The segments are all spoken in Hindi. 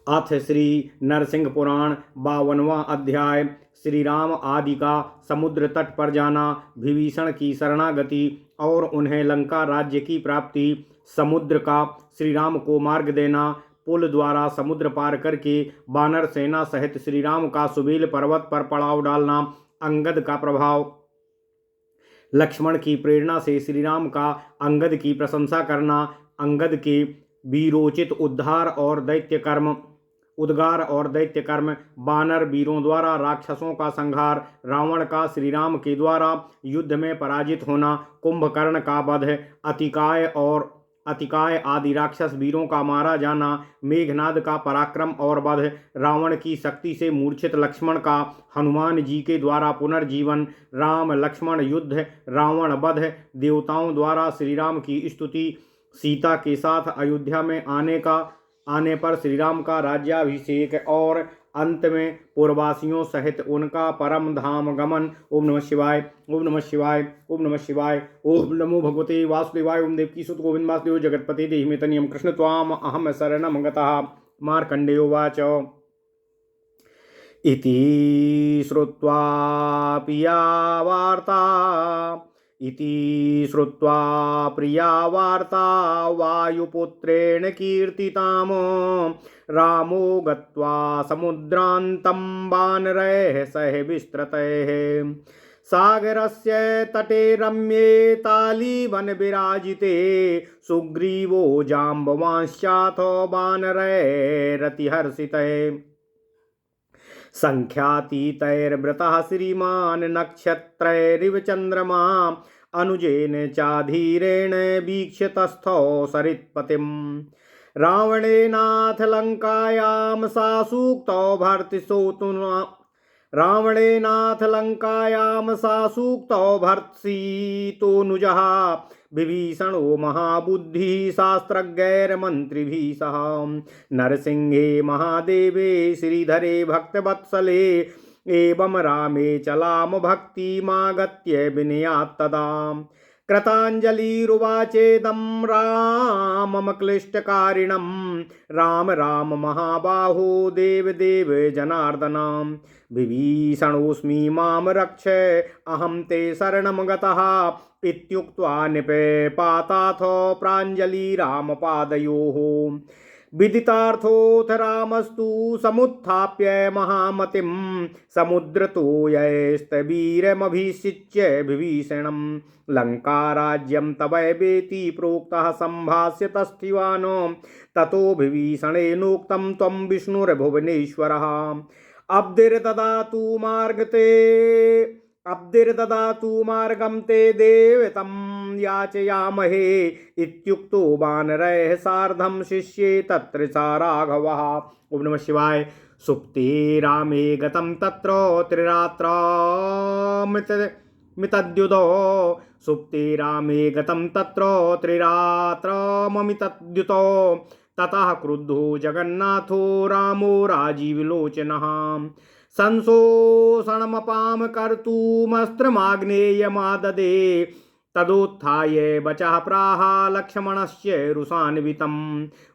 अथ श्री नरसिंह पुराण 52वां अध्याय। श्री राम आदि का समुद्र तट पर जाना, विभीषण की शरणागति और उन्हें लंका राज्य की प्राप्ति, समुद्र का श्री राम को मार्ग देना, पुल द्वारा समुद्र पार करके वानर सेना सहित श्री राम का सुबेल पर्वत पर पड़ाव डालना, अंगद का प्रभाव, लक्ष्मण की प्रेरणा से श्री राम का अंगद की प्रशंसा करना, अंगद के वीरोचित उद्गार और दैत्य कर्म, वानर वीरों द्वारा राक्षसों का संहार, रावण का श्री राम के द्वारा युद्ध में पराजित होना, कुंभकर्ण का वध, अतिकाय आदि राक्षस वीरों का मारा जाना, मेघनाद का पराक्रम और वध, रावण की शक्ति से मूर्छित लक्ष्मण का हनुमान जी के द्वारा पुनर्जीवन, राम लक्ष्मण युद्ध, रावण वध, देवताओं द्वारा श्री राम की स्तुति, सीता के साथ अयोध्या में आने पर श्री राम का राज्याभिषेक और अंत में पूर्ववासियों सहित उनका परम धाम गमन। ओम नमः शिवाय, ओम नमः शिवाय, ओम नमः शिवाय। ओम नमो भगवते वासुदेवाय। ओम देवकी सुत गोविंद वासुदेव जगत्पते देहि मे तनियं कृष्ण त्वाम अहम शरणं गतः। मार्कण्डेयो उवाच इति श्रुत्वा प्रिया वार्ता वायुपुत्रेण कीर्तिताम् रामो गत्वा समुद्रान्तं वानरैः सह विस्तृतैः सागरस्य तटे रम्ये तालीवनविराजिते सुग्रीवो जाम्बवांश्चाथो वानरैरतिहर्षितैः संख्यातीतैर्वृतः श्रीमान् नक्षत्रैरिव चन्द्रमा अनुजेन चाधीरेण वीक्षतस्थौ सरित्पतिम् रावणेनाथ लङ्कायां सा सूक्तौ भर्त्सितोऽनुजः विभीषणो महाबुद्धिः शास्त्रज्ञैर्मन्त्रिभिः सह नरसिंहे महादेवे श्रीधरे भक्तवत्सले एवं रामे चलाम भक्तिमागत्य विनयात्तदा कृताञ्जलिरुवाचेदं राममक्लिष्टकारिणं राम राम महाबाहो देवदेव जनार्दनम् विभीषणोऽस्मि मां रक्ष अहं ते शरणं गतः इत्युक्त्वा निपपाताथो प्राञ्जलिरामपादयोः विदितार्थोऽथ रामस्तु समुत्थाप्य महामतिं समुद्रतो यैस्तवीरमभिषिच्य विभीषणं लङ्काराज्यं तवैवेति प्रोक्तः सम्भाष्यतस्थिवानो ततो विभीषणेनोक्तं त्वं विष्णुर्भुवनेश्वरः अब्धिर्ददातु मार्गं ते देवतं याचयामहे इत्युक्तो वानरैः सार्धं शिष्ये तत्र सा राघवः। ओम नमः शिवाय। सुप्ते रामे गतं तत्र त्रिरात्रमितद्युतो सुप्ते रामे गतं तत्र त्रिरात्रममितद्युतो ततः क्रुद्धो जगन्नाथो रामो राजीवलोचनः संशोषणमपां कर्तुमस्त्रमाग्नेयमाददे तदोत्थाय वचः प्राह लक्ष्मणस्य रुषान्वितं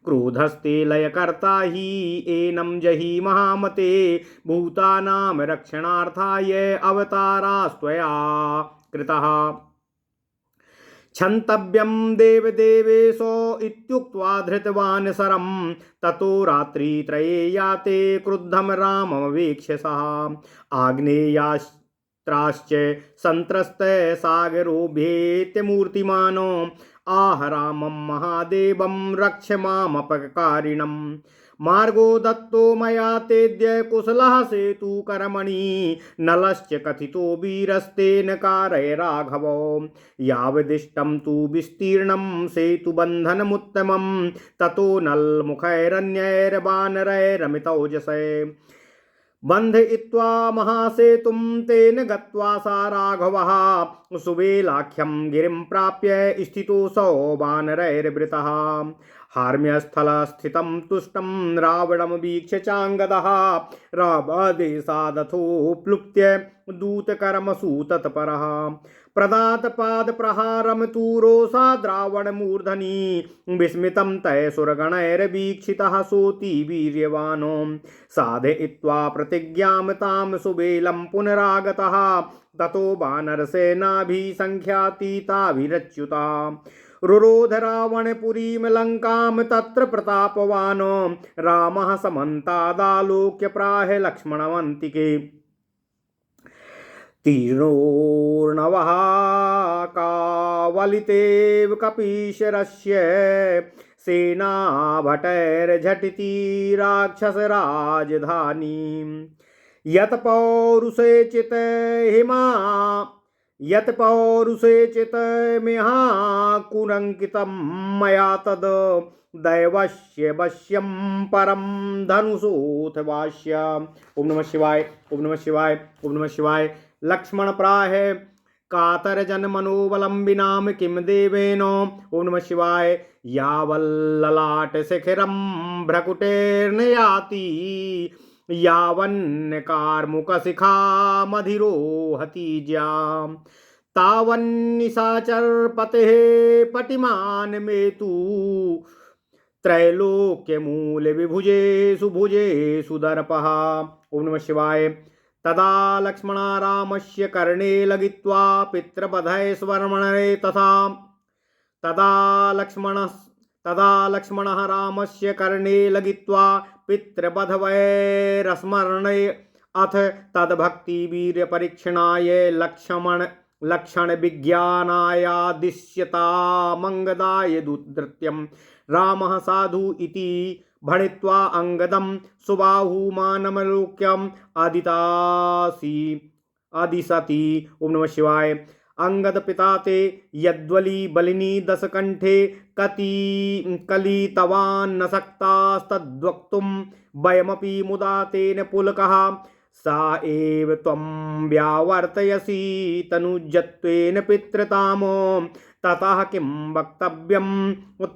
क्रोधस्ते लयकर्ता हि एनं जहि महामते भूतानां रक्षणार्थाय अवतारास्त्वया कृतः क्षन्तव्यं देवदेवेशो इत्युक्त्वा धृतवान् शरं ततो रात्रित्रये याते क्रुद्धं राममवेक्ष्य सः आग्नेयास्त्राश्च सन्त्रस्ते सागरोऽभ्येत्य मूर्तिमानो आह रामं महादेवं रक्ष मामपकारिणम् मार्गो दत्तो मया तेद्य कुशलः सेतु कर्मणि नलश्च कथितो वीरस्तेन कारय राघवो यावदिष्टं तु विस्तीर्णं सेतुबन्धनमुत्तमं ततो नलमुखैरन्यैर्वानरैरमितौजसे बन्धयित्वा महासेतुं तेन गत्वा सा राघवः सुबेलाख्यं गिरिं प्राप्य स्थितोऽसौ वानरैर्वृतः हार्म्यस्थलस्थितं तुष्टं रावणं वीक्ष्य चाङ्गदः रामादेशादथोप्लुप्त्य दूतकर्मसु तत्परः प्रदातपादप्रहारं तूरोषाद्रावणमूर्धनि विस्मितं तैसुरगणैर्वीक्षितः सोऽति वीर्यवानो साधयित्वा प्रतिज्ञां तां सुबेलं पुनरागतः ततो वानरसेनाभिसङ्ख्यातीताभिरच्युता रुरोध रावणपुरीं लङ्कां तत्र प्रतापवान् रामः समन्तादालोक्य प्राह लक्ष्मणमन्तिके तीर्णोर्णवः कावलितेव कपीशरस्य सेनाभटैर्झटिति राक्षसराजधानीं यत्पौरुषे चितमिहा कुरङ्कितं मया तद् दैवस्य वश्यं परं धनुषोऽथ वास्य। ओम नमः शिवाय, ओम नमः शिवाय, ओम नमः शिवाय। लक्ष्मण प्राह कातरजन मनोवलंबिनाम किम देवेन। ओम नमः शिवाय। यावल्ललाट शिखिरं भ्रकुटेर्न याति यावन्न कार्मुकशिखा मधिरोहति ज्यां तावन्निशाचरपतेः पटिमान् मेतु त्रैलोक्यमूलविभुजेषु भुजेषु दर्पः। ओम नमः शिवाय। तदा लक्ष्मणा रामस्य कर्णे लगित्वा पितृवधैस्वर्मणे तदा लक्ष्मणः रामस्य कर्णे लगित्वा पितृवधवैरस्मरणे अथ तद्भक्तिवीर्यपरीक्षणाय लक्षण विज्ञानायादिश्यतामङ्गदाय धृत्यं रामः साधु इति भणित्वा अंगदं सुबाहुमानमलोक्यम् आदिशति। ओम नमः शिवाय। अंगद पिता ते यद्वली बलिनी दशकंठे कलितवान् न शक्तास्तद्वक्तुं वयमपि मुदा तेन पुलकः सा एव त्वं व्यावर्तयसि तनुजत्वेन पितृतामो ततः किं वक्तव्यं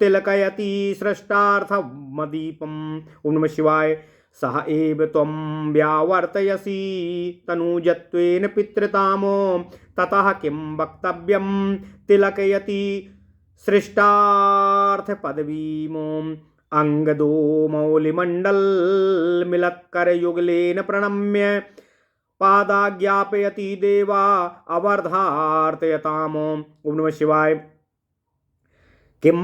तिलकयति सृष्टार्थमदीपम्। ओम नमः शिवाय। सह एव त्वं व्यावर्तयसि तनुजत्वेन पितृतामो ततः किं वक्तव्यं तिलकयति सृष्टार्थपदवीमो। अंगदो मौलिमण्डलमिलत्करयुगलेन प्रणम्य पादाज्ञापयति देवा अवर्धार्तयताम्। ओम नमः शिवाय। किं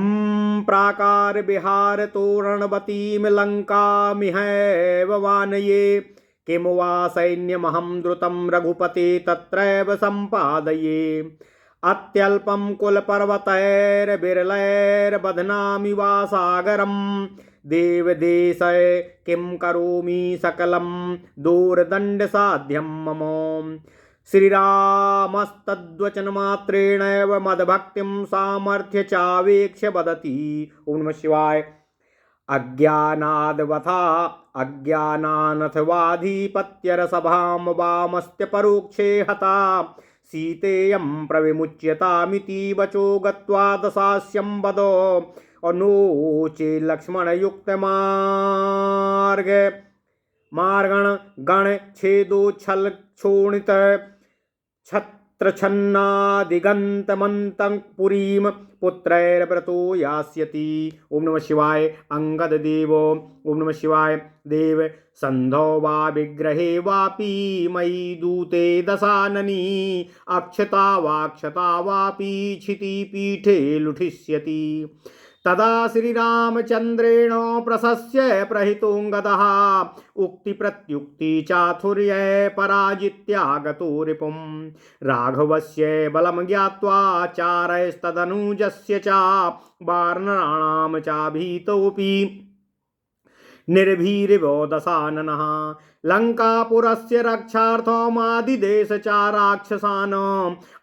प्राकार विहार तोरणवतीं लङ्कामिहैव वानये किं वा सैन्यमहं द्रुतं रघुपते तत्रैव सम्पादये अत्यल्पं कुलपर्वतैर्विरलैर्बध्नामि वा सागरं देवदेशे किं करोमि सकलं दूरदण्डसाध्यं मम। श्रीरामस्तद्वचनमात्रेणैव मद्भक्तिं सामर्थ्य चावेक्ष्य वदति। ओम नमः शिवाय। अज्ञानानथवाधिपत्यरसभां वामस्त्य परोक्षे हता सीतेयं प्रविमुच्यतामिति वचो गत्वा दशास्यं वदो अनोचे लक्ष्मणयुक्तमार्गण गण छेदोच्छल क्षोणित छत्रछन्नादिगन्तमन्तं पुरीं पुत्रैर्व्रतो यास्यति। ओम नमः शिवाय। अंगद देव। ओम नमः शिवाय। देव संधो वा विग्रहे वापि मयि दूते दशाननी अक्षता वापि क्षितिपीठे लुठिष्यति। तदा श्रीरामचन्द्रेण प्रशस्य प्रहितोऽङ्गदः उक्तिप्रत्युक्ति चाथुर्ये पराजित्यागतो रिपुं राघवस्य बलं ज्ञात्वा चारयस्तदनुजस्य च वानराणां चाभीतोऽपि निर्भीरिवो दशाननः लङ्कापुरस्य रक्षार्थमादिदेशचाराक्षसान्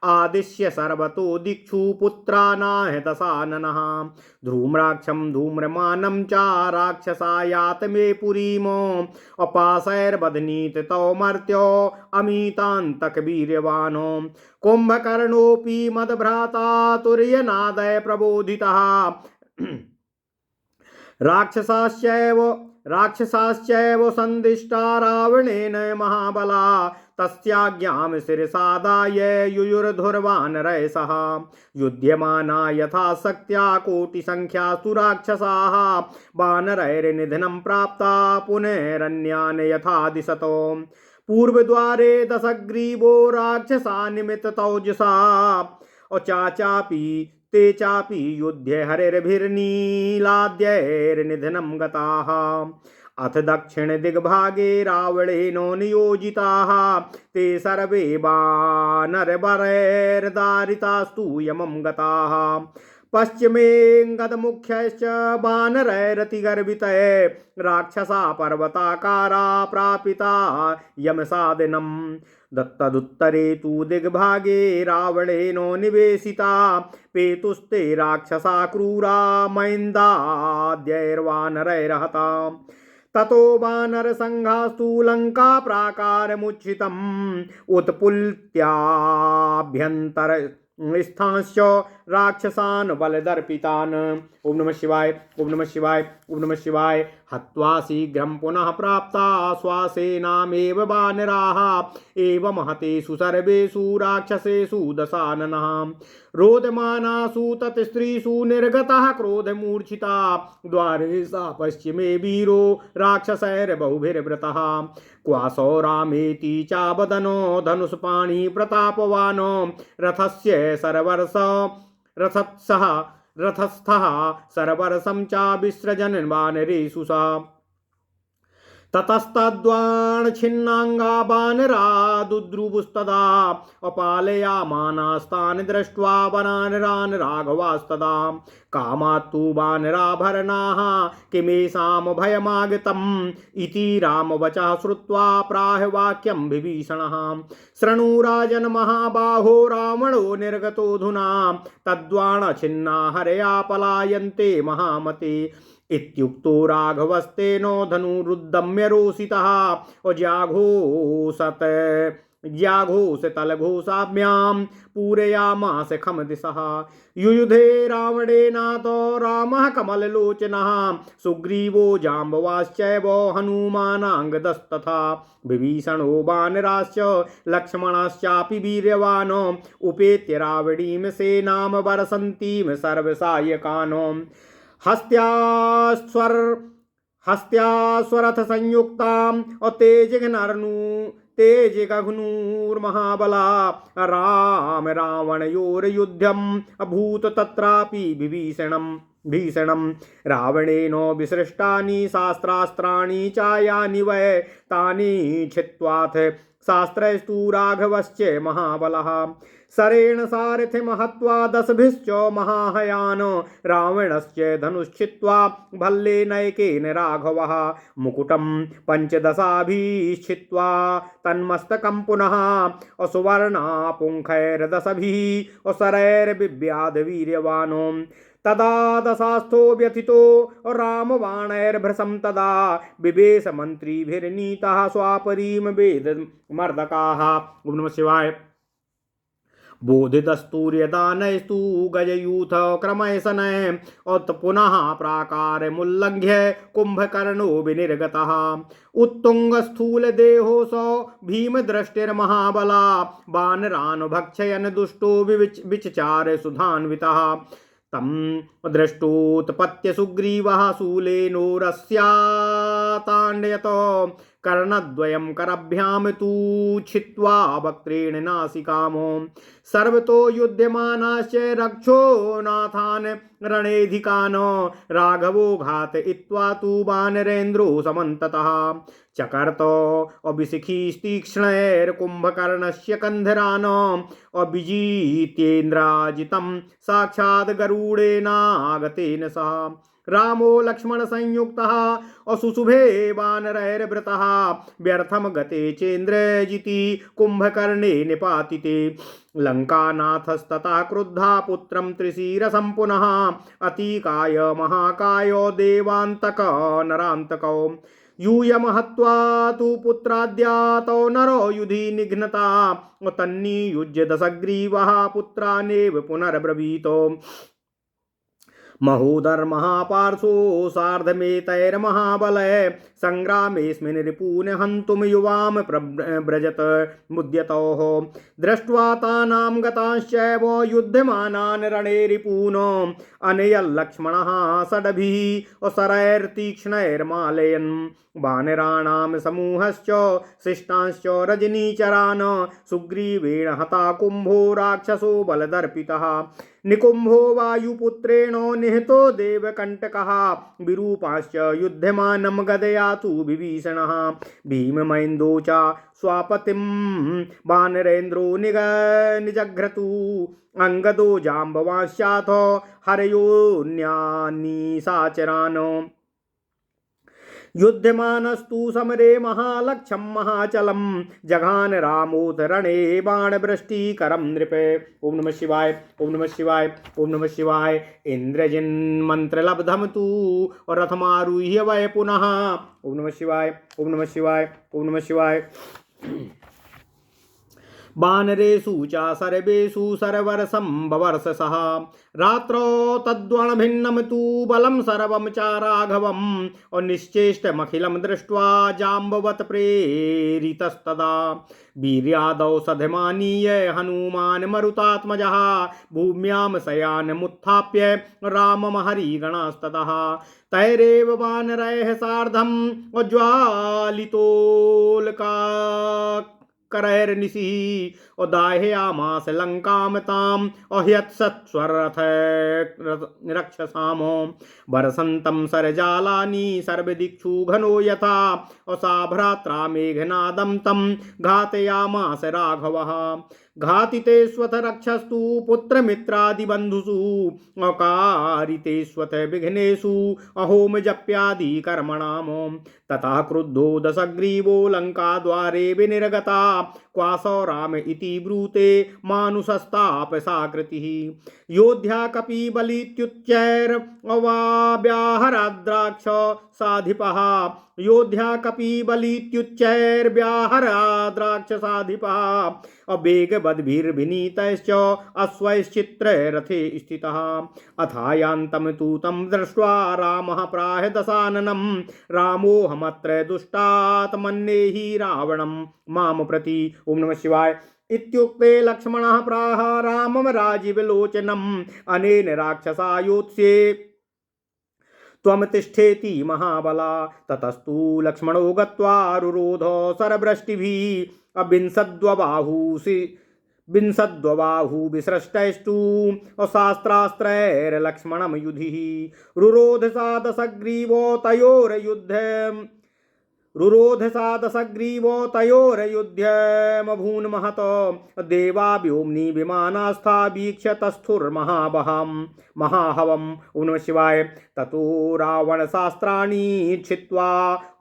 आदिश्य सर्वतो दिक्षु पुत्रानाह दशाननः धूम्राक्षं धूम्रमानं च राक्षसायात मे पुरीम् अपाशैर्बध्नीत तौ मर्त्यो अमितान्तकवीर्यवान् कुम्भकर्णोऽपि मद्भ्राता तुर्यनादय प्रबोधितः राक्षसाश्चैव संदिष्टा रावणेन महाबला तस्याज्ञां शिरसादाय युयुर्धुर्वानरैः सह युध्यमाना यथा शक्त्या कोटिसंख्यास्तु राक्षसाः वानरैर्निधनं प्राप्ता पुनरन्यान् यथा दिशतो पूर्वद्वारे दशग्रीवो राक्षसा निमित्ततौजसा चाचापि ते चापि युध्ये हरिर्भिर्नीलाद्यैर्निधनं गताः अथ दक्षिणदिग्भागे रावणेनो नियोजिताः ते सर्वे वानरवरैर्दारितास्तु यमं गताः पश्चिमे गतमुख्यश्च वानरैरतिगर्वितै राक्षसा पर्वताकारा प्रापिता यमसादिनं दत्तदुत्तरे तु दिग्भागे रावणेनो निवेशिता पेतुस्ते राक्षसा क्रूरा मैन्दाद्यैर्वानरैर्हता ततो वानरसंघास्तु लंका प्राकारमुच्छितम् उत्पुल्त्याभ्यन्तर स्थांश्च राक्षसान् बलदर्पितान्। ओम नमः शिवाय, ओम नमः शिवाय, ओम नमः शिवाय। हत्वा शीघ्रं पुनः प्राप्ता स्वासेनामेव वानराः एवं हतेषु सर्वेषु राक्षसेषु दशाननः रोदमानासु तत्स्त्रीषु निर्गतः क्रोधमूर्छिता द्वारे सा पश्चिमे वीरो राक्षसैर्बहुभिर्वृतः क्वासो रामेति चावदनो धनुष्पाणि प्रतापवानो रथस्थः सरवर्षं चाविसृजन् वानरेषु सा ततस्तद्वाणछिन्नाङ्गा वानरा दुद्रुवुस्तदा अपालयामानास्तान् दृष्ट्वा वनानरान् राघवास्तदा कामात्तु वानराभरणाः किमेषां भयमागतम् इति रामवचः श्रुत्वा प्राह वाक्यं विभीषणः शृणु राजन् महाबाहो रावणो निर्गतोऽधुना तद्वाणछिन्ना हरया पलायन्ते महामते इत्युक्तो राघवस्तेनो धनुरुद्दम्य रोषितः ज्याघोषतलघोषाभ्यां पूरयामास खमदिशः युयुधे रावणेनातो रामः कमललोचनः सुग्रीवो जाम्बवाश्चैव हनुमानाङ्गदस्तथा विभीषणो वानराश्च लक्ष्मणश्चापि वीर्यवान् उपेत्य रावणीं सेनां वर्षन्तीं सर्वसायकान् हस्त्यास्वरथ संयुक्तां तेजगघ्नूर्महाबला राम रावणयोर्युद्धम् अभूत तत्रापि भीषणं रावणेनो विसृष्टानि शास्त्रास्त्राणि चायानि वै तानि छित्त्वाथ शास्त्रैस्तु राघवश्च महाबलः सरेण सारथिं हत्वा दशभिश्च महाहयान् रावणश्च धनुश्चित्वा भल्लेनैकेन राघवः मुकुटं पञ्चदशाभिश्चित्वा तन्मस्तकं पुनः असुवर्णापुङ्खैर्दशभिः असरैर्बिभ्याद वीर्यवान् तदा दशास्थो व्यथितो रामबाणैर्भृशं तदा बिभेष मन्त्रिभिर्नीताः स्वापरीं वेदमर्दकाः। ओम नमः शिवाय। बोधितस्तूर्यदानैस्तु गजयूथ क्रमैशनैः उत पुनः प्राकारमुल्लङ्घ्य कुम्भकर्णो विनिर्गतः उत्तुङ्गस्थूलदेहोऽसौ भीमदृष्टिर्महाबला वानरान् भक्षयन् दुष्टो विचचार सुधान्वितः तं दृष्टोत्पत्य सुग्रीवः शूलेनोरस्याताण्डयतो कर्णद्वयं करभ्यां तु छित्त्वा वक्त्रेण नासिकामो सर्वतो युध्यमानाश्च रक्षो नाथान् रणेधिकान् राघवो घातयित्वा तु वानरेन्द्रो समन्ततः चकर्तो अभिशिखीस्तीक्ष्णैर्कुम्भकर्णस्य कन्धरान् अभिजितेन्द्राजितं साक्षात् गरुडेनागतेन सह रामो लक्ष्मण संयुक्तः असुशुभे वानरैर्वृतः व्यर्थम गते चेन्द्रजिति कुम्भकर्णे निपातिते लंकानाथस्ततः क्रुद्धा पुत्रं त्रिशीरसं पुनः अतिकाय महाकायो देवान्तक नरान्तकौ यूयम हत्वा तु पुत्राद्यातो नरो युधि निघ्नता तन्नियुज्य दशग्रीवः पुत्रानेव पुनर्ब्रवीतो महोदर महापार्श्वो सार्धमेतैर्महाबलय संग्रामेऽस्मिन् रिपून् हन्तुं युवां प्रव्रजत मुद्यतोः दृष्ट्वा तानां गतांश्चैव युध्यमानान् रणे रिपून् अनयल्लक्ष्मणः षड्भिः शरैर्तीक्ष्णैर्मालयन् वानराणां समूहश्च शिष्टांश्च रजनीचरान् सुग्रीवेण हता कुम्भो राक्षसो बलदर्पितः निकुम्भो वायुपुत्रेण निहतो देवकण्टकः विरूपाश्च युध्यमानं गदया तु विभीषणः भीममैन्दो च स्वापतिं वानरेन्द्रो निजघ्रतु अंगदो जाम्बवांश्चाथ हरयोऽन्यान्निशाचरान् युध्यमानस्तु समरे महालक्ष्यं महाचलं जघान रामोऽथ रणे बाणवृष्टिकरं नृप। ओम नमः शिवाय, ओम नमः शिवाय, ओम नमः शिवाय। इंद्रजिन्मन्त्रलब्धं तु रथमारुह्य वै पुनः। ओम नमः शिवाय, ओम नमः शिवाय, ओम नमः शिवाय। वानरेषु च सर्वेषु सर्वरसंभवर्षसः रात्रौ तद्वणभिन्नं तु बलं सर्वं च राघवम् निश्चेष्टमखिलं दृष्ट्वा जाम्बवत् प्रेरितस्तदा वीर्यादौ सधमानीय हनुमान् मरुतात्मजः भूम्यां शयानमुत्थाप्य रामं हरिगणास्ततः तैरेव वानरैः सार्धम् उज्ज्वालितोल्का करैर्निशि उदाह्यामास लंकां ताम् अह्यत्सत्स्वरथ रक्षसाम बरसन्तं सरजालानि सर्वदिक्षु घनो यथा सा भ्रात्रा मेघनादं तं घातयामास राघवः घातिते स्वथ रक्षस्तु पुत्रमित्रादिबन्धुषु अकारिते स्वथ विघ्नेषु अहोम जप्यादि कर्मणाम तथा क्रुद्धो दशग्रीवो लंकाद्वारे विनिर्गता क्वासौ राम इति ब्रूते मानुषस्तापसाकृतिः योध्या कपिबलित्युच्चैर्व्याहराद्राक्ष साधिपः योध्या कपिबलित्युच्चैर्व्याहराद्राक्षसाधिपः अवेगवद्भिर्विनीतैश्च अश्वैश्चित्ररथे स्थितः अथायान्तं तु तं दृष्ट्वा रामः प्राह दशाननं रामोऽहमत्र दुष्टात् मन्येहि रावणं मां प्रति। ओम नमः शिवाय। इत्युक्ते लक्ष्मणः प्राह रामं राजीवलोचनम् अनेन राक्षसा योत्स्ये त्वं तिष्ठेति महाबला ततस्तु लक्ष्मणो गत्वा रुरोध सरवृष्टिभिः विंशद्वबाहु विसृष्टैस्तु शास्त्रास्त्रैर्लक्ष्मणं युधिः रुरोध सा दशग्रीवो तयोरयुध्यमभून् महत देवा व्योम्नि विमानास्था वीक्ष्य महाहवम्। ओम नमः शिवाय। ततो रावणशास्त्राणि छित्त्वा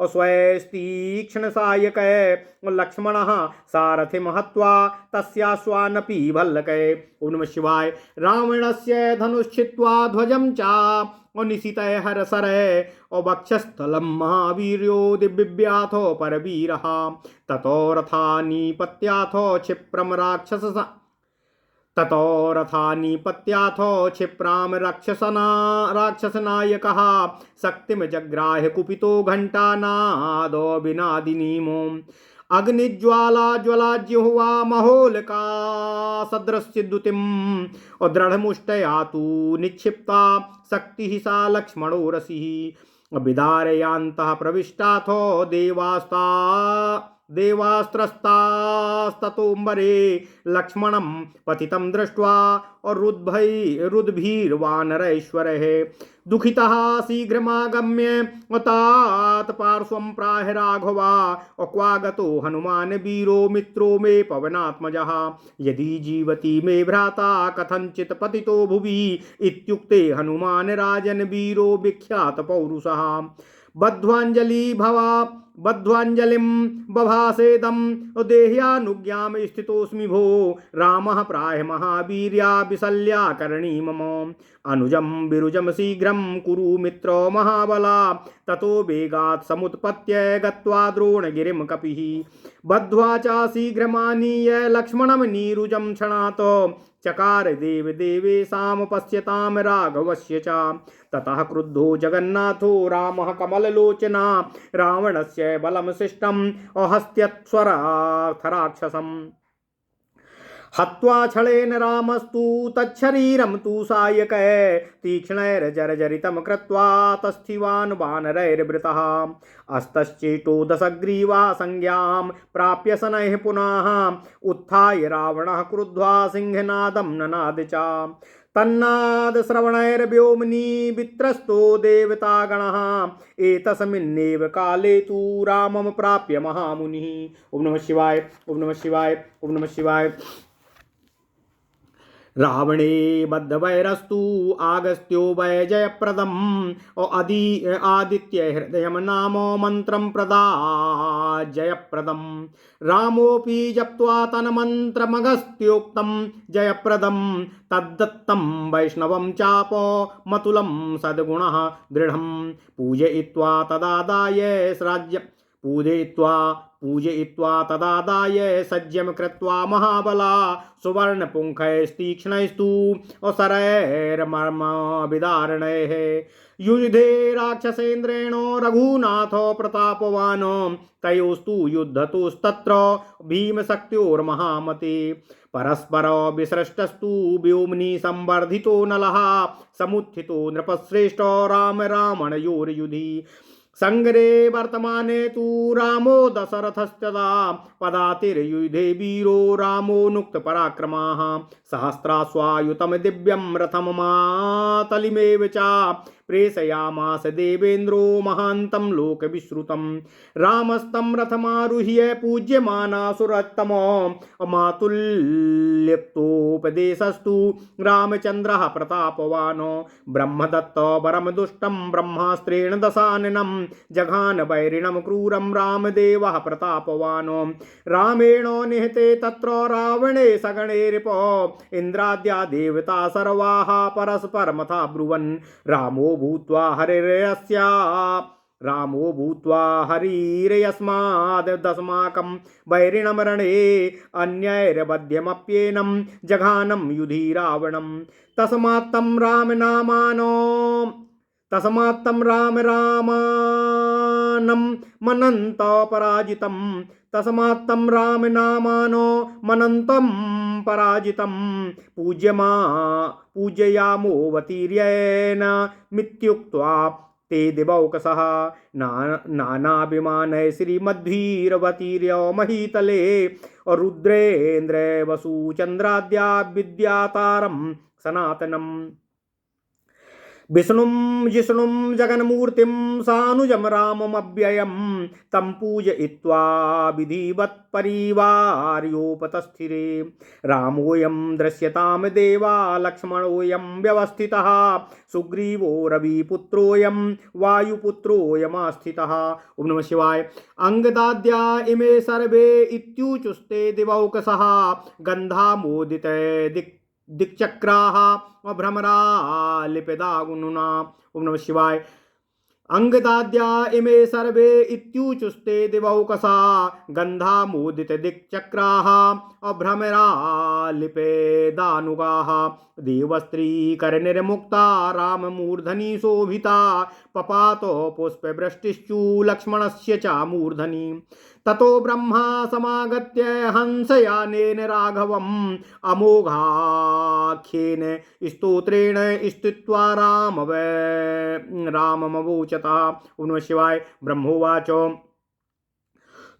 स्वैस्तीक्ष्णसायकै लक्ष्मणः सारथिं हत्वा तस्याश्वानपि भल्लकै। ओम नमः शिवाय। रावणस्य धनुश्छित्त्वा ध्वजं च निशितय हरसरय वक्षस्थलं महावीर्यो दिव्याथो परवीरः ततो रथानीपत्याथो क्षिप्रां राक्षसनायकः शक्तिं जग्राह्य कुपितो घण्टानादो विनादिनीमो अग्निज्वाला ज्वलाज्युह्वा महोलका सदृश्यद्युतिम् दृढमुष्टया तु निक्षिप्ता शक्तिः सा लक्ष्मणो रसिः विदारयान्तः प्रविष्टाथो देवास्त्रस्तास्ततोऽम्बरे लक्ष्मणं पतितं दृष्ट्वा रुद्भिर्वानरैश्वरः दुःखितः शीघ्रमागम्य तात पार्श्वं प्राह राघवा क्वागतो हनुमान वीरो मित्रो मे पवनात्मजः यदि जीवति मे भ्राता कथंचित् पतितो भुवि इत्युक्ते हनुमान राजन वीरो विख्यात पौरुषः बद्ध्वाञ्जलि भवा बद्ध्वाञ्जलिं बभासेदं देह्यानुज्ञां स्थितोऽस्मि भो। रामः प्राह महावीर्या विशल्याकर्णी मम। अनुजं विरुजं शीघ्रं कुरु मित्रो महाबला। ततो वेगात् समुत्पत्य गत्वा द्रोणगिरिं कपिः। बद्ध्वा च शीघ्रमानीय लक्ष्मणं नीरुजं क्षणात्। चकार देव देवेशां पश्यतां राघवस्य च। ततः क्रुद्धो जगन्नाथो रामः कमललोचना रावणस्य बलं शिष्टम् अहस्त्यत्स्वराक्षसम्। हत्वा छलेन रामस्तु तच्छरीरं तु सायकः। तीक्ष्णैर्जर्जरितं कृत्वा तस्थिवान् वानरैर्वृतः। अस्तश्चेतो दशग्रीवा संज्ञां प्राप्य शनैः पुनः। उत्थाय रावणः क्रुद्ध्वा सिंहनादं ननाद च। तन्नाद श्रवणैर्व्योम्नि वित्रस्तो देवतागणः। एतस्मिन्नेव काले तु रामं प्राप्य महामुनिः। ओम नमः शिवाय, ओम नमः शिवाय, ओम नमः शिवाय। रावणे बद्धवैरस्तु आगस्त्यो वै जयप्रदम् आदित्य हृदय नाम मंत्रं प्रदा जयप्रदम्। रामोऽपि जप्त्वा तन्मन्त्रमगस्त्योक्तं जयप्रदं। तद्दत्तं वैष्णवं चाप मतुलं सद्गुणः दृढं। पूजयित्वा तदादाय पूजयित्वा तदादाय सज्जं कृत्वा महाबला। सुवर्णपुङ्खैस्तीक्ष्णैस्तु शरैर्मर्मविदारणैः। युयुधे राक्षसेन्द्रेण रघुनाथो प्रतापवान्। तयोस्तु युद्धतोस्तत्र भीमशक्त्योर्महामते। परस्पर विसृष्टस्तु व्योम्नि संवर्धितो नलः। समुत्थितो नृपश्रेष्ठो राम रावणयोर्युधि। संग्रे वर्तमाने तु रामो दशरथस्तदा। पदातिर्युधे वीरो रामो नुक्त पराक्रमाः। सहस्राश्वायुतं दिव्यं रथं मातलिमेव च। प्रेषयामास देवेन्द्रो महान्तं लोकविश्रुतं। रामस्तं रथमारुह्य पूज्यमानासुरत्तमो। मातुल्योपदेशस्तु रामचन्द्रः प्रतापवान्। ब्रह्मदत्त वरं दुष्टं ब्रह्मास्त्रेण दशाननं। जघान वैरिणं क्रूरं रामदेवः प्रतापवान्। रामेण निहते तत्र रावणे सगणे रिपो। इन्द्राद्या देवता सर्वाः परस्परमथा ब्रुवन्। रामो भूत्वा हरिरयस्मादस्माकं वैरिणं रणे। अन्यैर्वध्यमप्येनं जघानं युधि रावणं। तस्मात्तं रामनामानं मनन्तं पराजितं। पूजयामोऽवतीर्येण मित्युक्त्वा ते दिवौकसः। नानाभिमानैः श्रीमद्भिरवतीर्य महीतले। रुद्रेन्द्र वसुचन्द्राद्या विद्यातारं सनातनम्। विष्णुं जिष्णुं जगन्मूर्तिं सानुजं राममव्ययं। तं पूजयित्वा विधिवत् परिवार्योपतस्थिरे। रामोऽयं दृश्यतां देवा लक्ष्मणोऽयं व्यवस्थितः। सुग्रीवो रविपुत्रोऽयं वायुपुत्रोऽयमास्थितः। ओम नमः शिवाय। अंगदाद्या इमे सर्वे इत्युचुस्ते दिवौकसः। गन्धामोदित दिक्चक्राः भ्रमरालिपिदागुनुना। ओम नमः शिवाय। अंगदाद्या इमे सर्वे इत्युचुस्ते दिवौकसा। गन्धामोदित दिक्चक्राः अभ्रमरालिपेदानुगाः। देवस्त्रीकरनिर्मुक्ता राममूर्धनि शोभिता। पपातो पुष्पवृष्टिश्चु लक्ष्मणस्य च मूर्धनि। ततो ब्रह्मा समागत्य हंसयानेन राघवम्। अमोघाख्येन स्तोत्रेण स्तुत्वा राममवोचतः। ओम नमः शिवाय। ब्रह्मोवाच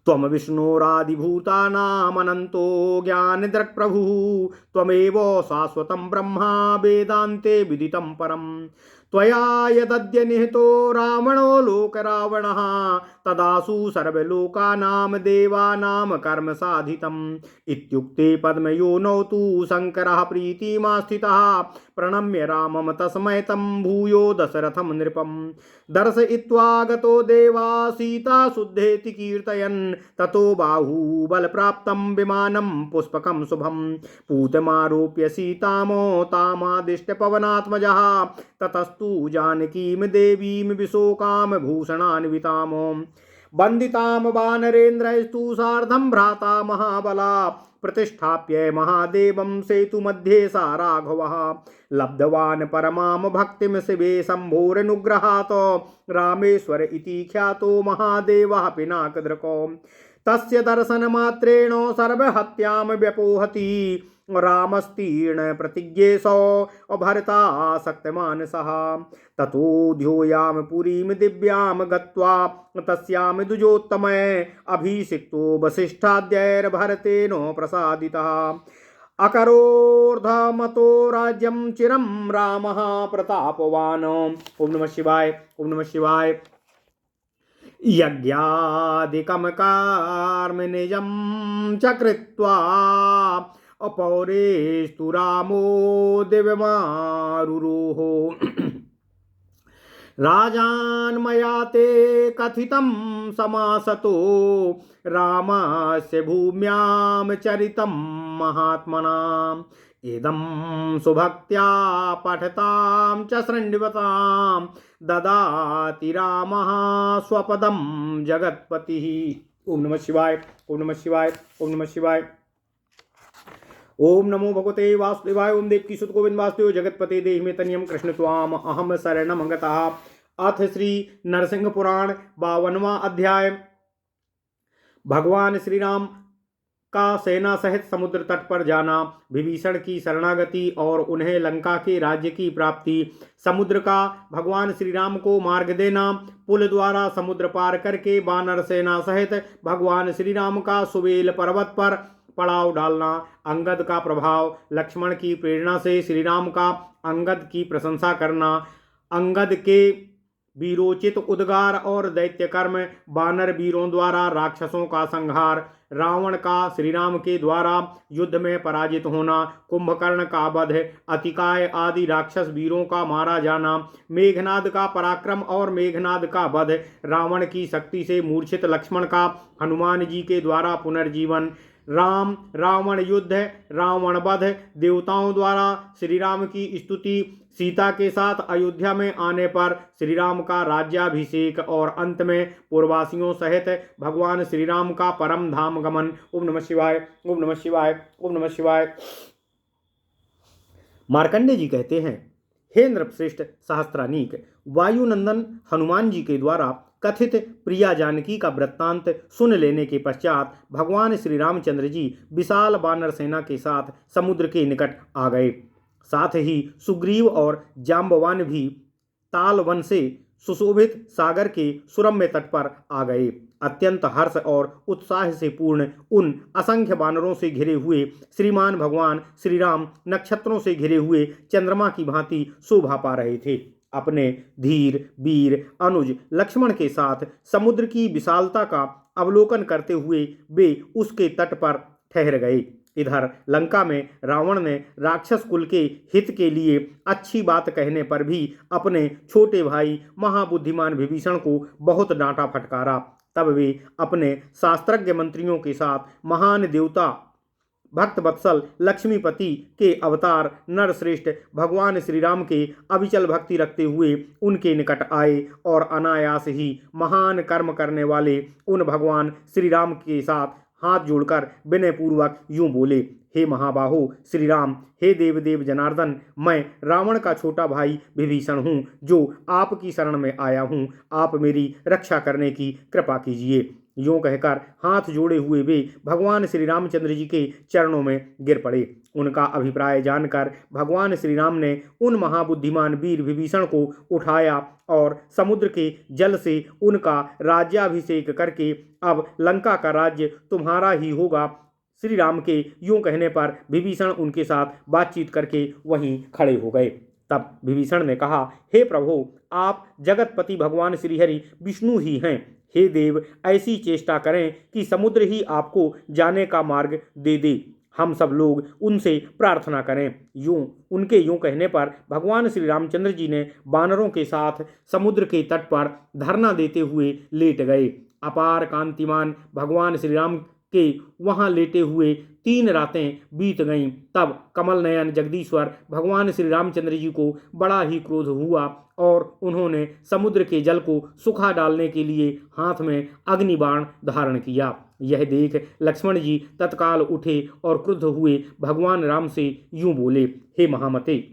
त्वं विष्णुरादिभूतानामनन्तो ज्ञानदृक्प्रभुः। त्वमेव शाश्वतं ब्रह्मा वेदान्ते विदितं परम्। त्वया यदद्य निहतो रावणो लोक रावणः तदासु सर्वलोकानां देवानां कर्म साधितम् इत्युक्ते पद्मयोनौ तु शङ्करः प्रीतिमास्थितः प्रणम्य रामं तस्मै तं भूयो दशरथं नृपम् दर्शयित्वा गतो देवा सीता शुद्धेति कीर्तयन् ततो बाहुबलप्राप्तं विमानं पुष्पकं शुभं पूतमारोप्य सीतामो तामादिष्ट पवनात्मजः ततस्तु जानकीं देवीं विशोकां भूषणान्वितामो वन्दितां वानरेन्द्रैस्तु सार्धं भ्राता महाबला प्रतिष्ठाप्य महादेवं सेतुमध्ये सा राघवः लब्धवान् परमां भक्तिं शिवे शम्भोरनुग्रहात् रामेश्वर इति ख्यातो महादेवः पिनाकदृको तस्य दर्शनमात्रेण सर्वहत्यां व्यपोहति रामस्तीर्ण प्रतिज्ञेशो भरतासक्तमानसः ततो ध्योयाम पुरीं दिव्यां गत्वा तस्यां द्विजोत्तमे अभिषिक्तो वसिष्ठाद्यैर्भरतेन प्रसादितः अकरोर्धमतो राज्यं चिरं रामः प्रतापवान्। ओम नमः शिवाय, ओम नमः शिवाय। यज्ञादिकं कर्म निजं च कृत्वा अपौरेस्तु रामो दिव्यमारुरोः राजान्मया ते कथितं समासतो रामस्य भूम्यां चरितं महात्मनाम् इदं सुभक्त्या पठतां च शृण्वतां ददाति रामः स्वपदं जगत्पतिः। ओम नमः शिवाय, ओम नमः शिवाय, ओम नमः शिवाय। ओम नमो भगवते वासुदेवाय। ओम देवकी सुत गोविंद वासुदेव जगतपते देहि में तनियम कृष्ण त्वाम अहम शरणम गतः। अथ श्री नरसिंह पुराण 52वां अध्याय। भगवान श्री राम का सेना सहित समुद्र तट पर जाना, विभीषण की शरणागति और उन्हें लंका के राज्य की प्राप्ति, समुद्र का भगवान श्री राम को मार्ग देना, पुल द्वारा समुद्र पार करके वानर सेना सहित भगवान श्री राम का सुवेल पर्वत पर पड़ाव डालना, अंगद का प्रभाव, लक्ष्मण की प्रेरणा से श्री राम का अंगद की प्रशंसा करना, अंगद के वीरोचित उद्गार और दैत्य कर्म, वानर वीरों द्वारा राक्षसों का संहार, रावण का श्री राम के द्वारा युद्ध में पराजित होना, कुंभकर्ण का वध, अतिकाय आदि राक्षस वीरों का मारा जाना, मेघनाद का पराक्रम और मेघनाद का वध, रावण की शक्ति से मूर्छित लक्ष्मण का हनुमान जी के द्वारा पुनर्जीवन, राम रावण युद्ध, रावण वध, देवताओं द्वारा श्री राम की स्तुति, सीता के साथ अयोध्या में आने पर श्री राम का राज्याभिषेक और अंत में पूर्ववासियों सहित भगवान श्री राम का परम धाम गमन। ओम नमः शिवाय, ओम नमः शिवाय, ओम नमः शिवाय। मार्कंडे जी कहते हैं, हे नृपश्रेष्ठ सहस्त्रानीक, वायुनंदन हनुमान जी के द्वारा कथित प्रिया जानकी का वृत्तांत सुन लेने के पश्चात भगवान श्री रामचंद्र जी विशाल वानर सेना के साथ समुद्र के निकट आ गए। साथ ही सुग्रीव और जाम्बवान भी तालवन से सुशोभित सागर के सुरम्य तट पर आ गए। अत्यंत हर्ष और उत्साह से पूर्ण उन असंख्य वानरों से घिरे हुए श्रीमान भगवान श्री राम नक्षत्रों से घिरे हुए चंद्रमा की भांति शोभा पा रहे थे। अपने धीर वीर अनुज लक्ष्मण के साथ समुद्र की विशालता का अवलोकन करते हुए वे उसके तट पर ठहर गए। इधर लंका में रावण ने राक्षस कुल के हित के लिए अच्छी बात कहने पर भी अपने छोटे भाई महाबुद्धिमान विभीषण को बहुत डांटा फटकारा। तब वे अपने शास्त्रज्ञ मंत्रियों के साथ महान देवता भक्त वत्सल लक्ष्मीपति के अवतार नरश्रेष्ठ भगवान श्री राम के अविचल भक्ति रखते हुए उनके निकट आए और अनायास ही महान कर्म करने वाले उन भगवान श्री राम के साथ हाथ जोड़कर विनय पूर्वक यूं बोले, हे महाबाहो श्री राम, हे देवदेव जनार्दन, मैं रावण का छोटा भाई विभीषण हूँ जो आपकी शरण में आया हूँ। आप मेरी रक्षा करने की कृपा कीजिए। यूं कहकर हाथ जोड़े हुए वे भगवान श्री रामचंद्र जी के चरणों में गिर पड़े। उनका अभिप्राय जानकर भगवान श्री राम ने उन महाबुद्धिमान वीर विभीषण को उठाया और समुद्र के जल से उनका राज्याभिषेक करके अब लंका का राज्य तुम्हारा ही होगा। श्री राम के यूं कहने पर विभीषण उनके साथ बातचीत करके वहीं खड़े हो गए। तब विभीषण ने कहा, हे प्रभु, आप जगतपति भगवान श्रीहरि विष्णु ही हैं। हे देव, ऐसी चेष्टा करें कि समुद्र ही आपको जाने का मार्ग दे दे। हम सब लोग उनसे प्रार्थना करें। उनके यूं कहने पर भगवान श्री रामचंद्र जी ने वानरों के साथ समुद्र के तट पर धरना देते हुए लेट गए। अपार कांतिमान भगवान श्री राम के वहां लेटे हुए 3 रातें बीत गईं। तब कमल नयन जगदीश्वर भगवान श्री रामचंद्र जी को बड़ा ही क्रोध हुआ और उन्होंने समुद्र के जल को सुखा डालने के लिए हाथ में अग्निबाण धारण किया। यह देख लक्ष्मण जी तत्काल उठे और क्रुद्ध हुए भगवान राम से यूं बोले, हे महामते,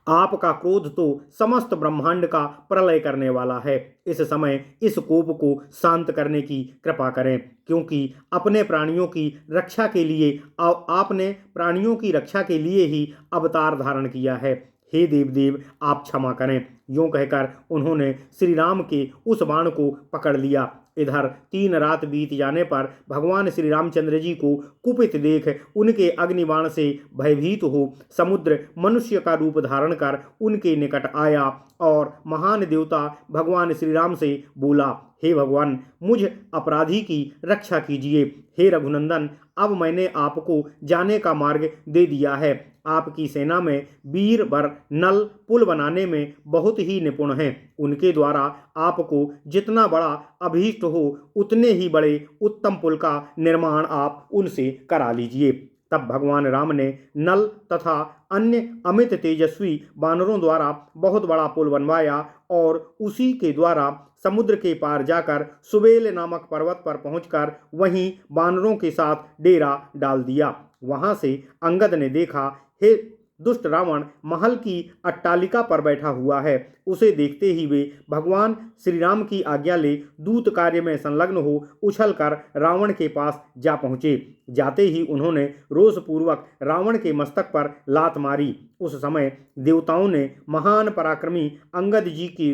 आपका क्रोध तो समस्त ब्रह्मांड का प्रलय करने वाला है। इस समय इस कोप को शांत करने की कृपा करें, क्योंकि अपने प्राणियों की रक्षा के लिए आपने प्राणियों की रक्षा के लिए ही अवतार धारण किया है। हे देवदेव, आप क्षमा करें। यूं कहकर उन्होंने श्री राम के उस बाण को पकड़ लिया। इधर 3 रात बीत जाने पर भगवान श्री रामचंद्र जी को कुपित देख उनके अग्निबाण से भयभीत हो समुद्र मनुष्य का रूप धारण कर उनके निकट आया और महान देवता भगवान श्री राम से बोला, हे भगवान, मुझ अपराधी की रक्षा कीजिए। हे रघुनंदन, अब मैंने आपको जाने का मार्ग दे दिया है। आपकी सेना में वीर वर नल पुल बनाने में बहुत ही निपुण हैं। उनके द्वारा आपको जितना बड़ा अभीष्ट हो उतने ही बड़े उत्तम पुल का निर्माण आप उनसे करा लीजिए। तब भगवान राम ने नल तथा अन्य अमित तेजस्वी वानरों द्वारा बहुत बड़ा पुल बनवाया और उसी के द्वारा समुद्र के पार जाकर सुबेल नामक पर्वत पर पहुंचकर वहीं वानरों के साथ डेरा डाल दिया। वहां से अंगद ने देखा, हे दुष्ट रावण महल की अट्टालिका पर बैठा हुआ है। उसे देखते ही वे भगवान श्री राम की आज्ञा ले दूत कार्य में संलग्न हो उछलकर रावण के पास जा पहुँचे। जाते ही उन्होंने रोषपूर्वक रावण के मस्तक पर लात मारी। उस समय देवताओं ने महान पराक्रमी अंगद जी की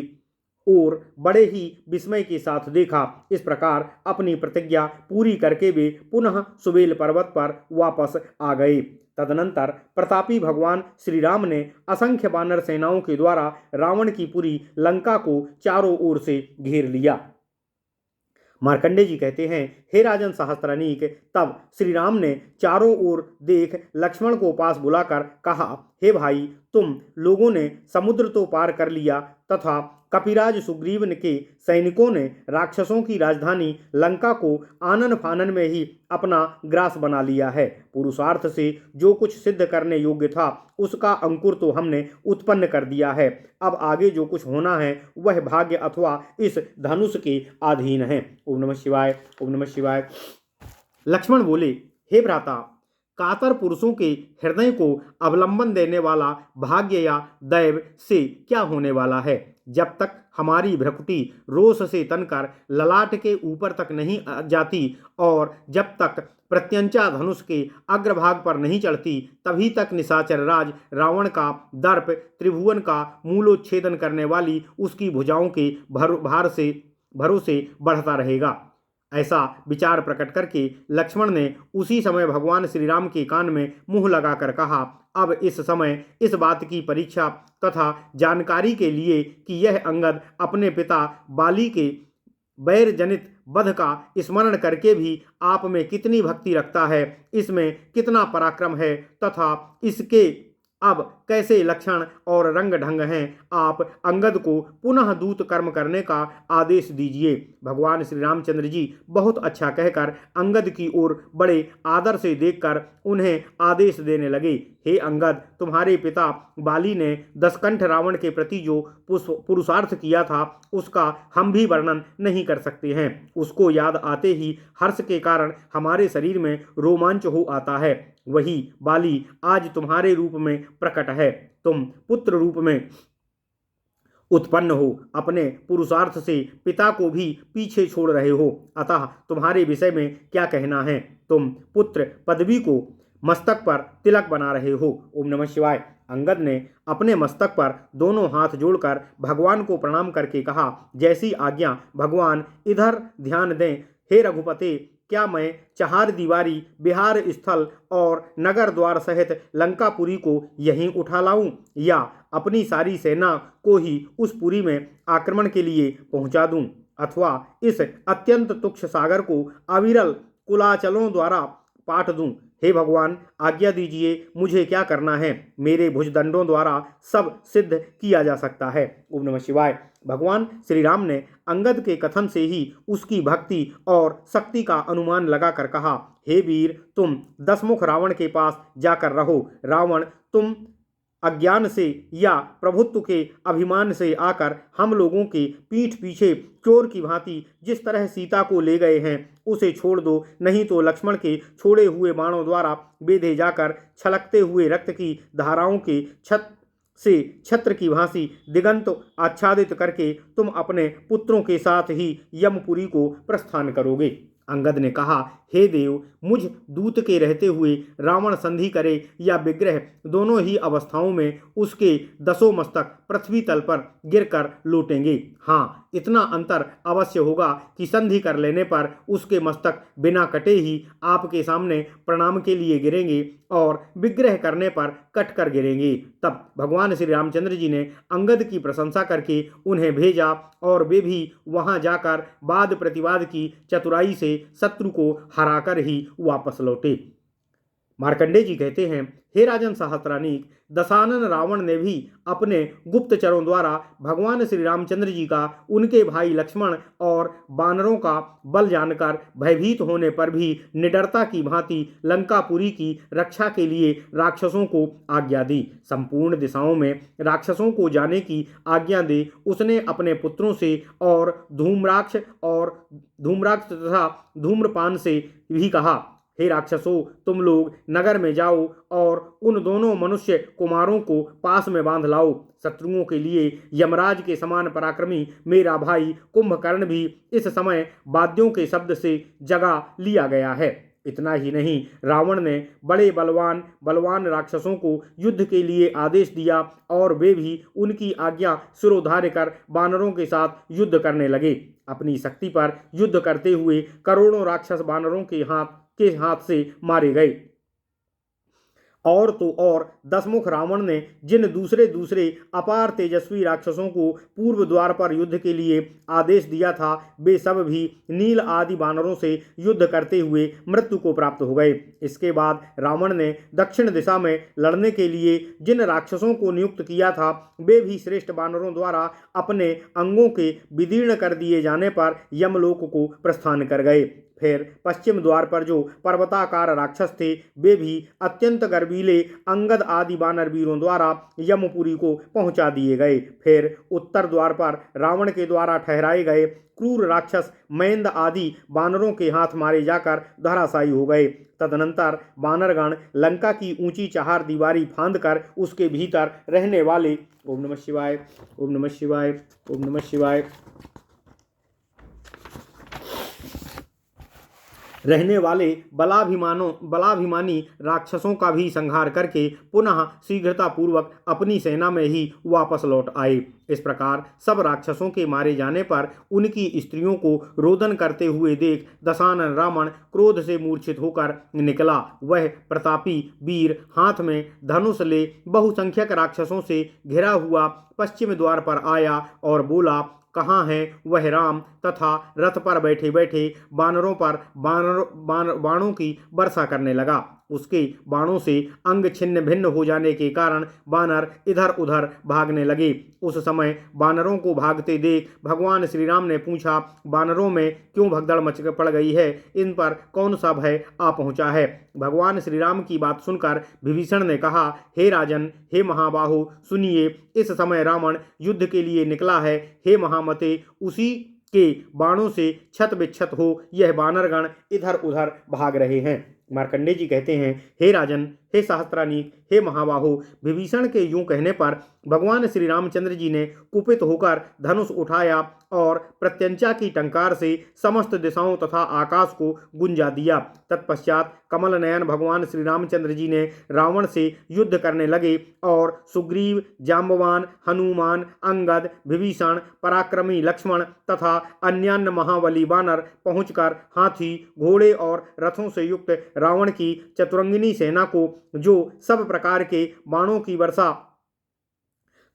ओर बड़े ही विस्मय के साथ देखा। इस प्रकार अपनी प्रतिज्ञा पूरी करके वे पुनः सुबेल पर्वत पर वापस आ गए। तदनंतर प्रतापी भगवान श्री राम ने असंख्य वानर सेनाओं के द्वारा रावण की पूरी लंका को चारों ओर से घेर लिया। मार्कंडेय जी कहते हैं, हे राजन सहस्त्रानीक, तब श्री राम ने चारों ओर देख लक्ष्मण को पास बुलाकर कहा, हे भाई, तुम लोगों ने समुद्र तो पार कर लिया तथा कपिराज सुग्रीव के सैनिकों ने राक्षसों की राजधानी लंका को आनन फानन में ही अपना ग्रास बना लिया है। पुरुषार्थ से जो कुछ सिद्ध करने योग्य था उसका अंकुर तो हमने उत्पन्न कर दिया है। अब आगे जो कुछ होना है वह भाग्य अथवा इस धनुष के अधीन है। ओम नमः शिवाय, ओम नमः शिवाय। लक्ष्मण बोले, हे भ्राता, कातर पुरुषों के हृदय को अवलंबन देने वाला भाग्य या दैव से क्या होने वाला है। जब तक हमारी भ्रकुटी रोष से तनकर ललाट के ऊपर तक नहीं जाती और जब तक प्रत्यंचा धनुष के अग्रभाग पर नहीं चढ़ती, तभी तक निशाचर राज रावण का दर्प त्रिभुवन का मूलोच्छेदन करने वाली उसकी भुजाओं के भरोसे बढ़ता रहेगा। ऐसा विचार प्रकट करके लक्ष्मण ने उसी समय भगवान श्री राम के कान में मुंह लगाकर कहा, अब इस समय इस बात की परीक्षा तथा जानकारी के लिए कि यह अंगद अपने पिता बाली के बैर जनित वध का स्मरण करके भी आप में कितनी भक्ति रखता है, इसमें कितना पराक्रम है तथा इसके अब कैसे लक्षण और रंग ढंग हैं, आप अंगद को पुनः दूत कर्म करने का आदेश दीजिए। भगवान श्री रामचंद्र जी बहुत अच्छा कहकर अंगद की ओर बड़े आदर से देखकर उन्हें आदेश देने लगे, हे अंगद, तुम्हारे पिता बाली ने दशकंठ रावण के प्रति जो पुरुषार्थ किया था उसका हम भी वर्णन नहीं कर सकते हैं। उसको याद आते ही हर्ष के कारण हमारे शरीर में रोमांच हो आता है। वही बाली आज तुम्हारे रूप में प्रकट है। तुम पुत्र रूप में उत्पन्न हो, अपने पुरुषार्थ से पिता को भी पीछे छोड़ रहे हो, अतः तुम्हारे विषय में क्या कहना है। तुम पुत्र पदवी को मस्तक पर तिलक बना रहे हो। ओम नमः शिवाय। अंगद ने अपने मस्तक पर दोनों हाथ जोड़कर भगवान को प्रणाम करके कहा, जैसी आज्ञा भगवान। इधर ध्यान दें, हे रघुपते, क्या मैं चार दीवारी बिहार स्थल और नगर द्वार सहित लंकापुरी को यहीं उठा लाऊं, या अपनी सारी सेना को ही उस पुरी में आक्रमण के लिए पहुंचा दूं, अथवा इस अत्यंत तुच्छ सागर को अविरल कुलाचलों द्वारा पाट दूं। हे भगवान, आज्ञा दीजिए, मुझे क्या करना है? मेरे भुजदंडों द्वारा सब सिद्ध किया जा सकता है। ओम नमः शिवाय। भगवान श्री राम ने अंगद के कथन से ही उसकी भक्ति और शक्ति का अनुमान लगाकर कहा, हे वीर, तुम दसमुख रावण के पास जाकर रहो। रावण तुम अज्ञान से या प्रभुत्व के अभिमान से आकर हम लोगों के पीठ पीछे चोर की भांति जिस तरह सीता को ले गए हैं, उसे छोड़ दो, नहीं तो लक्ष्मण के छोड़े हुए बाणों द्वारा बेधे जाकर छलकते हुए रक्त की धाराओं के छत्र की भांति दिगंत आच्छादित करके तुम अपने पुत्रों के साथ ही यमपुरी को प्रस्थान करोगे। अंगद ने कहा, हे देव, मुझ दूत के रहते हुए रावण संधि करे या विग्रह, दोनों ही अवस्थाओं में उसके दसों मस्तक पृथ्वी तल पर गिरकर लौटेंगे। हाँ, इतना अंतर अवश्य होगा कि संधि कर लेने पर उसके मस्तक बिना कटे ही आपके सामने प्रणाम के लिए गिरेंगे और विग्रह करने पर कट कर गिरेंगे। तब भगवान श्री रामचंद्र जी ने अंगद की प्रशंसा करके उन्हें भेजा और वे भी वहां जाकर वाद प्रतिवाद की चतुराई से शत्रु को हराकर ही वापस लौटे। मार्कंडेय जी कहते हैं, हे राजन सहस्त्रानीक, दशानन रावण ने भी अपने गुप्तचरों द्वारा भगवान श्री रामचंद्र जी का उनके भाई लक्ष्मण और बानरों का बल जानकर भयभीत होने पर भी निडरता की भांति लंकापुरी की रक्षा के लिए राक्षसों को आज्ञा दी। संपूर्ण दिशाओं में राक्षसों को जाने की आज्ञा दे उसने अपने पुत्रों से और धूम्राक्ष तथा धूम्रपान से भी कहा, हे राक्षसों, तुम लोग नगर में जाओ और उन दोनों मनुष्य कुमारों को पास में बांध लाओ। शत्रुओं के लिए यमराज के समान पराक्रमी मेरा भाई कुंभकर्ण भी इस समय वाद्यों के शब्द से जगा लिया गया है। इतना ही नहीं, रावण ने बड़े बलवान राक्षसों को युद्ध के लिए आदेश दिया और वे भी उनकी आज्ञा सिरोधार्य कर बानरों के साथ युद्ध करने लगे। अपनी शक्ति पर युद्ध करते हुए करोड़ों राक्षस बानरों के हाथ से मारे गए। और तो और दसमुख रावण ने जिन दूसरे अपार तेजस्वी राक्षसों को पूर्व द्वार पर युद्ध के लिए आदेश दिया था, वे सब भी नील आदि बानरों से युद्ध करते हुए मृत्यु को प्राप्त हो गए। इसके बाद रावण ने दक्षिण दिशा में लड़ने के लिए जिन राक्षसों को नियुक्त किया था, वे भी श्रेष्ठ बानरों द्वारा अपने अंगों के विदीर्ण कर दिए जाने पर यमलोक को प्रस्थान कर गए। फिर पश्चिम द्वार पर जो पर्वताकार राक्षस थे, वे भी अत्यंत गर्वीले अंगद आदि बानर वीरों द्वारा यमपुरी को पहुंचा दिए गए। फिर उत्तर द्वार पर रावण के द्वारा ठहराए गए क्रूर राक्षस मैंद आदि बानरों के हाथ मारे जाकर धराशायी हो गए। तदनंतर बानरगण लंका की ऊंची चार दीवारी फांदकर उसके भीतर रहने वाले ओम नमः शिवाय, ओम नमः शिवाय, ओम नमः शिवाय रहने वाले बलाभिमानी राक्षसों का भी संहार करके पुनः शीघ्रतापूर्वक अपनी सेना में ही वापस लौट आए। इस प्रकार सब राक्षसों के मारे जाने पर उनकी स्त्रियों को रोदन करते हुए देख दशानन रावण क्रोध से मूर्छित होकर निकला। वह प्रतापी वीर हाथ में धनुष ले बहुसंख्यक राक्षसों से घिरा हुआ पश्चिम द्वार पर आया और बोला, कहाँ है वह राम, तथा रथ पर बैठे बैठे बानरों पर बाणों की वर्षा करने लगा। उसके बाणों से अंग छिन्न भिन्न हो जाने के कारण बानर इधर उधर भागने लगे। उस समय बानरों को भागते देख भगवान श्री राम ने पूछा, बानरों में क्यों भगदड़ मच पड़ गई है? इन पर कौन सा भय आ पहुंचा है? भगवान श्री राम की बात सुनकर विभीषण ने कहा, हे राजन, हे महाबाहु, सुनिए, इस समय रावण युद्ध के लिए निकला है। हे महामते, उसी के बाणों से छत विच्छत हो यह बानरगण इधर उधर भाग रहे हैं। मार्कंडेय जी कहते हैं, हे राजन, हे सहस्त्रानीक, हे महाबाहो। विभीषण के यूं कहने पर भगवान श्री रामचंद्र जी ने कुपित होकर धनुष उठाया और प्रत्यंचा की टंकार से समस्त दिशाओं तथा आकाश को गुंजा दिया। तत्पश्चात कमल नयन भगवान श्री रामचंद्र जी ने रावण से युद्ध करने लगे और सुग्रीव, जाम्बवान, हनुमान, अंगद, विभीषण, पराक्रमी लक्ष्मण तथा अन्यान्य महाबली वानर पहुंचकर हाथी, घोड़े और रथों से युक्त रावण की चतुरंगिनी सेना को, जो सब प्रकार के बाणों की वर्षा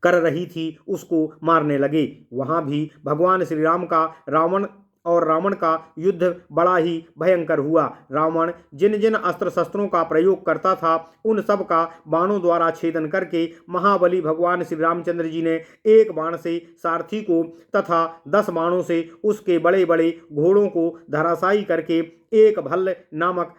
कर रही थी, उसको मारने लगे। वहां भी भगवान श्री राम का रावण का युद्ध बड़ा ही भयंकर हुआ। रावण जिन जिन अस्त्र शस्त्रों का प्रयोग करता था, उन सब का बाणों द्वारा छेदन करके महाबली भगवान श्री रामचंद्र जी ने एक बाण से सारथी को तथा 10 बाणों से उसके बड़े बड़े घोड़ों को धराशायी करके एक भल्ल नामक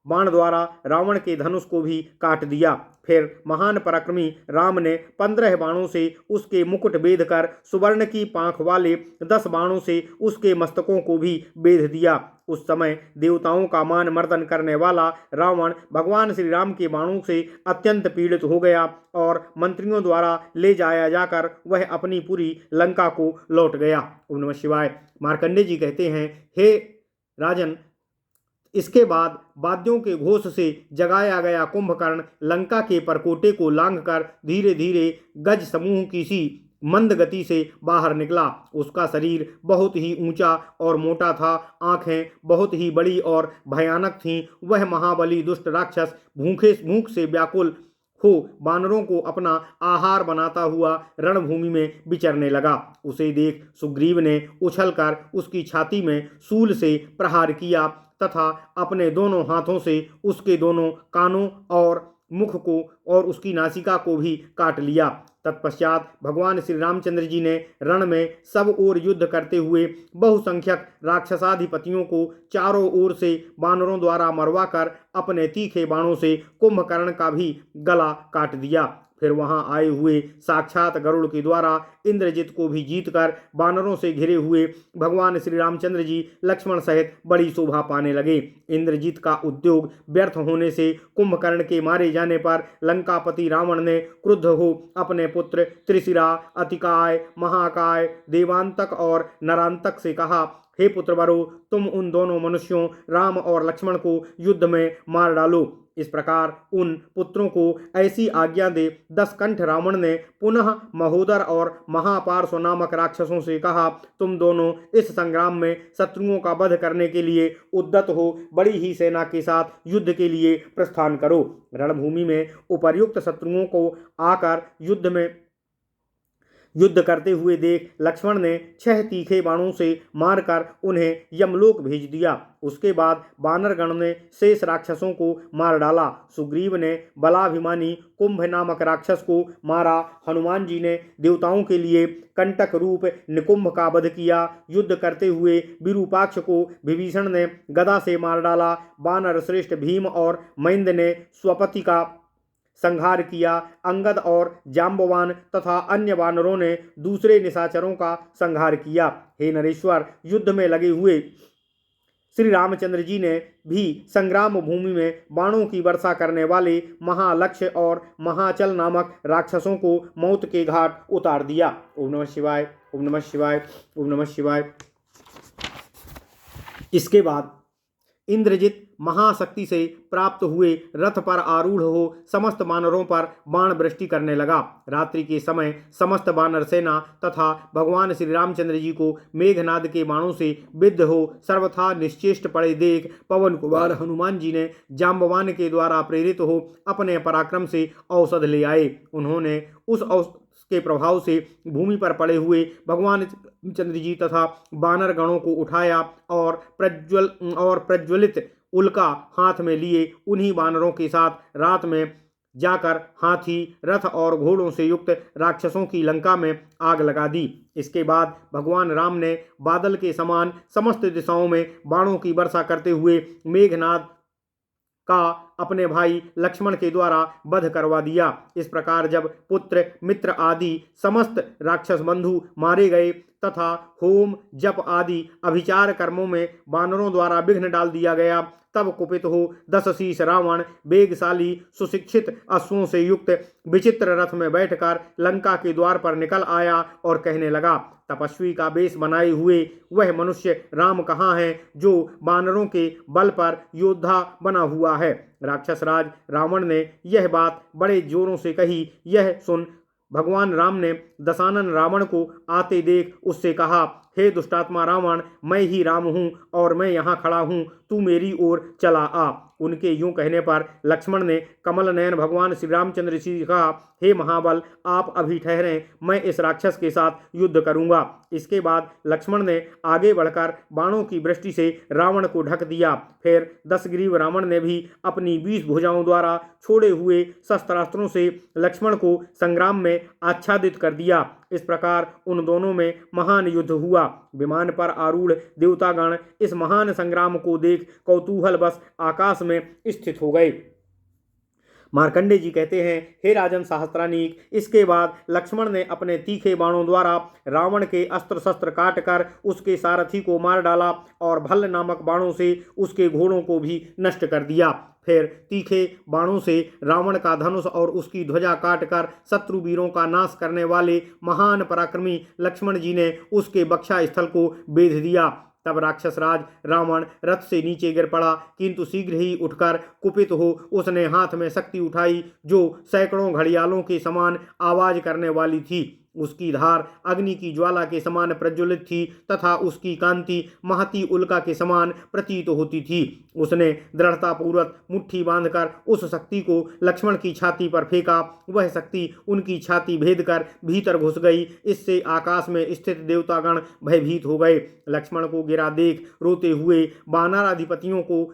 बाण द्वारा रावण के धनुष को भी काट दिया। फिर महान पराक्रमी राम ने 15 बाणों से उसके मुकुट बेध कर सुवर्ण की पांख वाले 10 बाणों से उसके मस्तकों को भी बेध दिया। उस समय देवताओं का मान मर्दन करने वाला रावण भगवान श्री राम के बाणों से अत्यंत पीड़ित हो गया और मंत्रियों द्वारा ले जाया जाकर वह अपनी पूरी लंका को लौट गया। ओम नमः शिवाय। मार्कंडेय जी कहते हैं, हे राजन, इसके बाद वाद्यों के घोष से जगाया गया कुंभकर्ण लंका के परकोटे को लांघकर धीरे धीरे गज समूह की सी मंद गति से बाहर निकला। उसका शरीर बहुत ही ऊंचा और मोटा था, आंखें बहुत ही बड़ी और भयानक थीं। वह महाबली दुष्ट राक्षस भूख से व्याकुल हो बानरों को अपना आहार बनाता हुआ रणभूमि में विचरने लगा। उसे देख सुग्रीव ने उछलकर उसकी छाती में शूल से प्रहार किया तथा अपने दोनों हाथों से उसके दोनों कानों और मुख को और उसकी नासिका को भी काट लिया। तत्पश्चात भगवान श्री रामचंद्र जी ने रण में सब ओर युद्ध करते हुए बहुसंख्यक राक्षसाधिपतियों को चारों ओर से बानरों द्वारा मरवाकर अपने तीखे बाणों से कुंभकर्ण का भी गला काट दिया। फिर वहां आए हुए साक्षात गरुड़ के द्वारा इंद्रजित को भी जीतकर बानरों से घिरे हुए भगवान श्री रामचंद्र जी लक्ष्मण सहित बड़ी शोभा पाने लगे। इंद्रजित का उद्योग व्यर्थ होने से कुंभकर्ण के मारे जाने पर लंकापति रावण ने क्रुद्ध हो अपने पुत्र त्रिशिरा, अतिकाय, महाकाय, देवांतक और नरांतक से कहा, हे पुत्रवरो, तुम उन दोनों मनुष्यों राम और लक्ष्मण को युद्ध में मार डालो। इस प्रकार उन पुत्रों को ऐसी आज्ञा दे 10 कंठ रावण ने पुनः महोदर और महापार्श्व नामक राक्षसों से कहा, तुम दोनों इस संग्राम में शत्रुओं का वध करने के लिए उद्यत हो बड़ी ही सेना के साथ युद्ध के लिए प्रस्थान करो। रणभूमि में उपर्युक्त शत्रुओं को आकर युद्ध करते हुए देख लक्ष्मण ने 6 तीखे बाणों से मारकर उन्हें यमलोक भेज दिया। उसके बाद वानरगण ने शेष राक्षसों को मार डाला। सुग्रीव ने बलाभिमानी कुंभ नामक राक्षस को मारा। हनुमान जी ने देवताओं के लिए कंटक रूप निकुंभ का वध किया। युद्ध करते हुए विरूपाक्ष को विभीषण ने गदा से मार डाला। वानर श्रेष्ठ भीम और महेंद्र ने स्वपति का संहार किया। अंगद और जाम्बवान तथा अन्य वानरों ने दूसरे निशाचरों का संहार किया। हे नरेश्वर, युद्ध में लगे हुए श्री रामचंद्र जी ने भी संग्राम भूमि में बाणों की वर्षा करने वाले महालक्ष्य और महाचल नामक राक्षसों को मौत के घाट उतार दिया। ओम नमः शिवाय, ओम नमः शिवाय, ओम नमः शिवाय। इसके बाद इंद्रजित महाशक्ति से प्राप्त हुए रथ पर आरूढ़ हो समस्त वानरों पर बाण वृष्टि करने लगा। रात्रि के समय समस्त वानर सेना तथा भगवान श्री रामचंद्र जी को मेघनाद के बाणों से विद्ध हो सर्वथा निश्चेष्ट पड़े देख पवन कुमार हनुमान जी ने जाम्बवान के द्वारा प्रेरित हो अपने पराक्रम से औषध ले आए। उन्होंने उस औषध के प्रभाव से भूमि पर पड़े हुए भगवान चंद्र जी तथा वानर गणों को उठाया और प्रज्वलित उल्का हाथ में लिए उन्हीं वानरों के साथ रात में जाकर हाथी, रथ और घोड़ों से युक्त राक्षसों की लंका में आग लगा दी। इसके बाद भगवान राम ने बादल के समान समस्त दिशाओं में बाणों की वर्षा करते हुए मेघनाद का अपने भाई लक्ष्मण के द्वारा वध करवा दिया। इस प्रकार जब पुत्र, मित्र आदि समस्त राक्षस बंधु मारे गए तथा होम जप आदि अभिचार कर्मों में वानरों द्वारा विघ्न डाल दिया गया, तब कुपित हो 10 शीश रावण वेगशाली सुशिक्षित अश्वों से युक्त विचित्र रथ में बैठकर लंका के द्वार पर निकल आया और कहने लगा, तपस्वी का वेश बनाए हुए वह मनुष्य राम कहाँ है जो वानरों के बल पर योद्धा बना हुआ है। राक्षस राज रावण ने यह बात बड़े जोरों से कही। यह सुन भगवान राम ने दशानन रावण को आते देख उससे कहा, हे दुष्टात्मा रावण, मैं ही राम हूँ और मैं यहाँ खड़ा हूँ, तू मेरी ओर चला आ। उनके यूं कहने पर लक्ष्मण ने कमल नयन भगवान श्री रामचंद्र जी से कहा, हे महाबल, आप अभी ठहरें, मैं इस राक्षस के साथ युद्ध करूंगा। इसके बाद लक्ष्मण ने आगे बढ़कर बाणों की वृष्टि से रावण को ढक दिया। फिर 10 ग्रीव रावण ने भी अपनी 20 भुजाओं द्वारा छोड़े हुए शस्त्रास्त्रों से लक्ष्मण को संग्राम में आच्छादित कर दिया। इस प्रकार उन दोनों में महान युद्ध हुआ। विमान पर आरूढ़ देवतागण इस महान संग्राम को देख कौतूहल बस आकाश में स्थित हो गए। मार्कंडे जी कहते हैं, हे राजन सहस्त्रानीक, इसके बाद लक्ष्मण ने अपने तीखे बाणों द्वारा रावण के अस्त्र शस्त्र काट कर उसके सारथी को मार डाला और भल्ल नामक बाणों से उसके घोड़ों को भी नष्ट कर दिया। फिर तीखे बाणों से रावण का धनुष और उसकी ध्वजा काटकर शत्रु वीरों का नाश करने वाले महान पराक्रमी लक्ष्मण जी ने उसके बक्षा स्थल को बेध दिया। तब राक्षस राज रावण रथ से नीचे गिर पड़ा, किंतु शीघ्र ही उठकर कुपित हो उसने हाथ में शक्ति उठाई जो सैकड़ों घड़ियालों के समान आवाज करने वाली थी। उसकी धार अग्नि की ज्वाला के समान प्रज्वलित थी तथा उसकी कांति महती उल्का के समान प्रतीत होती थी। उसने दृढ़तापूर्वक मुट्ठी बांधकर उस शक्ति को लक्ष्मण की छाती पर फेंका। वह शक्ति उनकी छाती भेद कर भीतर घुस गई। इससे आकाश में स्थित देवतागण भयभीत हो गए। लक्ष्मण को गिरा देख रोते हुए वानराधिपतियों को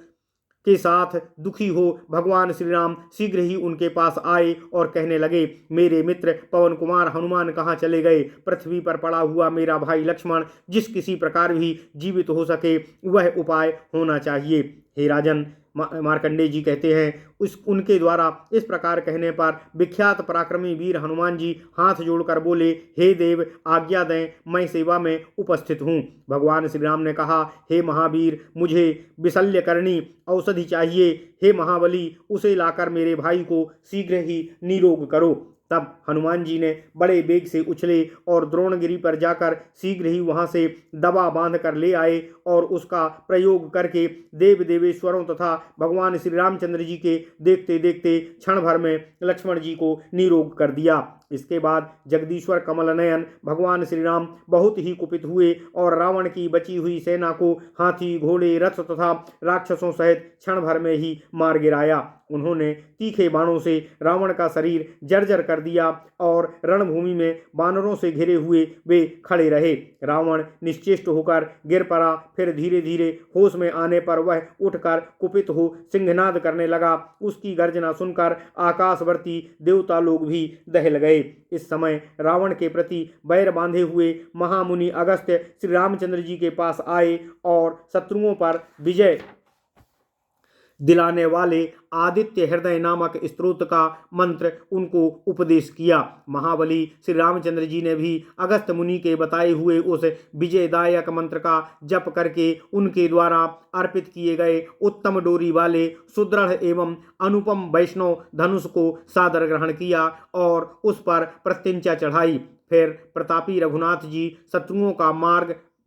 के साथ दुखी हो भगवान श्री राम शीघ्र ही उनके पास आए और कहने लगे, मेरे मित्र पवन कुमार हनुमान कहाँ चले गए? पृथ्वी पर पड़ा हुआ मेरा भाई लक्ष्मण जिस किसी प्रकार भी जीवित हो सके वह उपाय होना चाहिए। हे राजन, मार्कंडे जी कहते हैं, उनके द्वारा इस प्रकार कहने पर विख्यात पराक्रमी वीर हनुमान जी हाथ जोड़कर बोले, हे देव, आज्ञा दें, मैं सेवा में उपस्थित हूँ। भगवान श्री राम ने कहा, हे महावीर, मुझे विशल्यकरणी औषधि चाहिए। हे महाबली, उसे लाकर मेरे भाई को शीघ्र ही निरोग करो। तब हनुमान जी ने बड़े वेग से उछले और द्रोणगिरी पर जाकर शीघ्र ही वहां से दबा बांध कर ले आए और उसका प्रयोग करके देव देवेश्वरों तथा भगवान श्री रामचंद्र जी के देखते देखते क्षण भर में लक्ष्मण जी को निरोग कर दिया। इसके बाद जगदीश्वर कमल नयन भगवान श्री राम बहुत ही कुपित हुए और रावण की बची हुई सेना को हाथी, घोड़े, रथ तथा राक्षसों सहित क्षण भर में ही मार गिराया। उन्होंने तीखे बाणों से रावण का शरीर जर्जर कर दिया और रणभूमि में वानरों से घिरे हुए वे खड़े रहे। रावण निश्चेष्ट होकर गिर पड़ा। फिर धीरे धीरे होश में आने पर वह उठकर कुपित हो सिंहनाद करने लगा। उसकी गर्जना सुनकर आकाशवर्ती देवता लोग भी दहल गए। इस समय रावण के प्रति बैर बांधे हुए महामुनि अगस्त्य श्री रामचंद्र जी के पास आए और शत्रुओं पर विजय दिलाने वाले आदित्य हृदय नामक स्तोत्र का मंत्र उनको उपदेश किया। महाबली श्री रामचंद्र जी ने भी अगस्त्य मुनि के बताए हुए उस विजयदायक मंत्र का जप करके उनके द्वारा अर्पित किए गए उत्तम डोरी वाले सुदृढ़ एवं अनुपम वैष्णव धनुष को सादर ग्रहण किया और उस पर प्रत्यंचा चढ़ाई। फिर प्रतापी रघुनाथ जी शत्रुओं का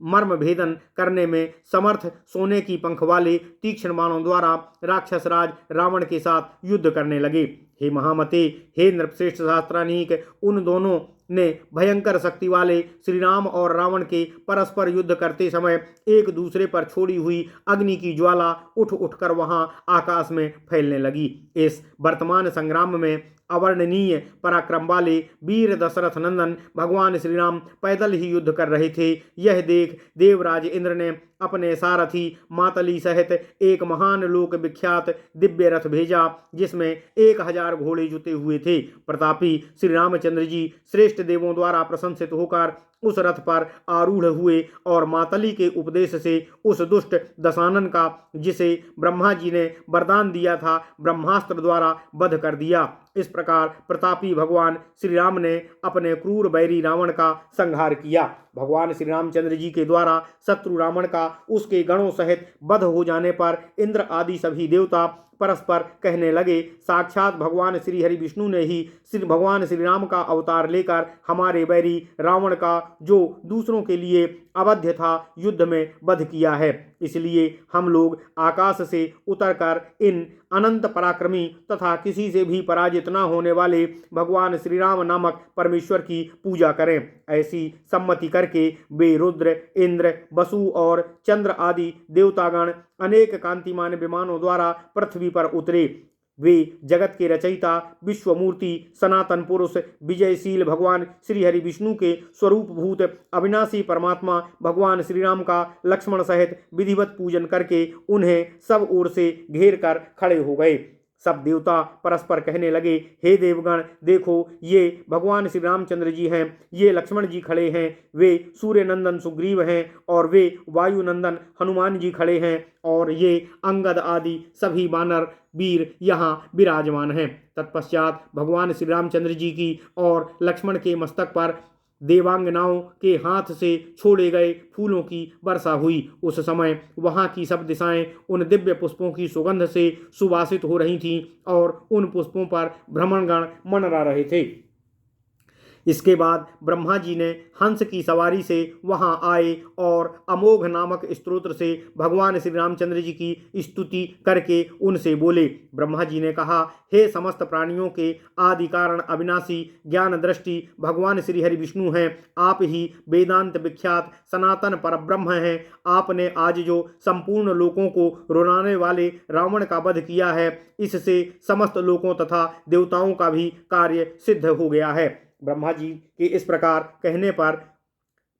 मर्म भेदन करने में समर्थ सोने की पंख वाले तीक्ष्ण बाणों द्वारा राक्षस राज रावण के साथ युद्ध करने लगे। हे महामते, हे नृपश्रेष्ठ शास्त्रानीक, उन दोनों ने भयंकर शक्ति वाले श्री राम और रावण के परस्पर युद्ध करते समय एक दूसरे पर छोड़ी हुई अग्नि की ज्वाला उठ उठकर वहां आकाश में फैलने लगी। इस वर्तमान संग्राम में अवर्णनीय पराक्रम वाले वीर दशरथ नंदन भगवान श्री राम पैदल ही युद्ध कर रहे थे। यह देख देवराज इंद्र ने अपने सारथी मातली सहित एक महान लोक विख्यात दिव्य रथ भेजा जिसमें 1000 घोड़े जुटे हुए थे। प्रतापी श्री रामचंद्र जी श्रेष्ठ देवों द्वारा प्रशंसित होकर उस रथ पर आरूढ़ हुए और मातली के उपदेश से उस दुष्ट दशानन का, जिसे ब्रह्मा जी ने वरदान दिया था, ब्रह्मास्त्र द्वारा वध कर दिया। इस प्रकार प्रतापी भगवान श्री राम ने अपने क्रूर बैरी रावण का संहार किया। भगवान श्री रामचंद्र जी के द्वारा शत्रु रावण का उसके गणों सहित वध हो जाने पर इंद्र आदि सभी देवता परस्पर कहने लगे, साक्षात भगवान श्री हरि विष्णु ने ही श्री भगवान श्री राम का अवतार लेकर हमारे बैरी रावण का, जो दूसरों के लिए अवध्य था, युद्ध में वध किया है। इसलिए हम लोग आकाश से उतरकर इन अनंत पराक्रमी तथा किसी से भी पराजित न होने वाले भगवान श्री राम नामक परमेश्वर की पूजा करें। ऐसी सम्मति करके वे रुद्र, इंद्र, वसु और चंद्र आदि देवतागण अनेक कांतिमान विमानों द्वारा पृथ्वी पर उतरे। वे जगत के रचयिता, विश्वमूर्ति, सनातन पुरुष, विजयशील भगवान श्री हरि विष्णु के स्वरूप भूत अविनाशी परमात्मा भगवान श्री राम का लक्ष्मण सहित विधिवत पूजन करके उन्हें सब ओर से घेर कर खड़े हो गए। सब देवता परस्पर कहने लगे, हे देवगण, देखो ये भगवान श्री रामचंद्र जी हैं, ये लक्ष्मण जी खड़े हैं, वे सूर्य नंदन सुग्रीव हैं, और वे वायुनंदन हनुमान जी खड़े हैं, और ये अंगद आदि सभी वानर वीर यहाँ विराजमान हैं। तत्पश्चात भगवान श्री रामचंद्र जी की और लक्ष्मण के मस्तक पर देवांगनाओं के हाथ से छोड़े गए फूलों की वर्षा हुई। उस समय वहां की सब दिशाएं उन दिव्य पुष्पों की सुगंध से सुवासित हो रही थीं और उन पुष्पों पर भ्रमणगण मनरा रहे थे। इसके बाद ब्रह्मा जी ने हंस की सवारी से वहां आए और अमोघ नामक स्तोत्र से भगवान श्री रामचंद्र जी की स्तुति करके उनसे बोले। ब्रह्मा जी ने कहा, हे समस्त प्राणियों के आदि कारण अविनाशी ज्ञान दृष्टि भगवान श्री हरि विष्णु हैं। आप ही वेदांत विख्यात सनातन परब्रह्म हैं। आपने आज जो संपूर्ण लोकों को रुलाने वाले रावण का वध किया है, इससे समस्त लोकों तथा देवताओं का भी कार्य सिद्ध हो गया है। ब्रह्मा जी के इस प्रकार कहने पर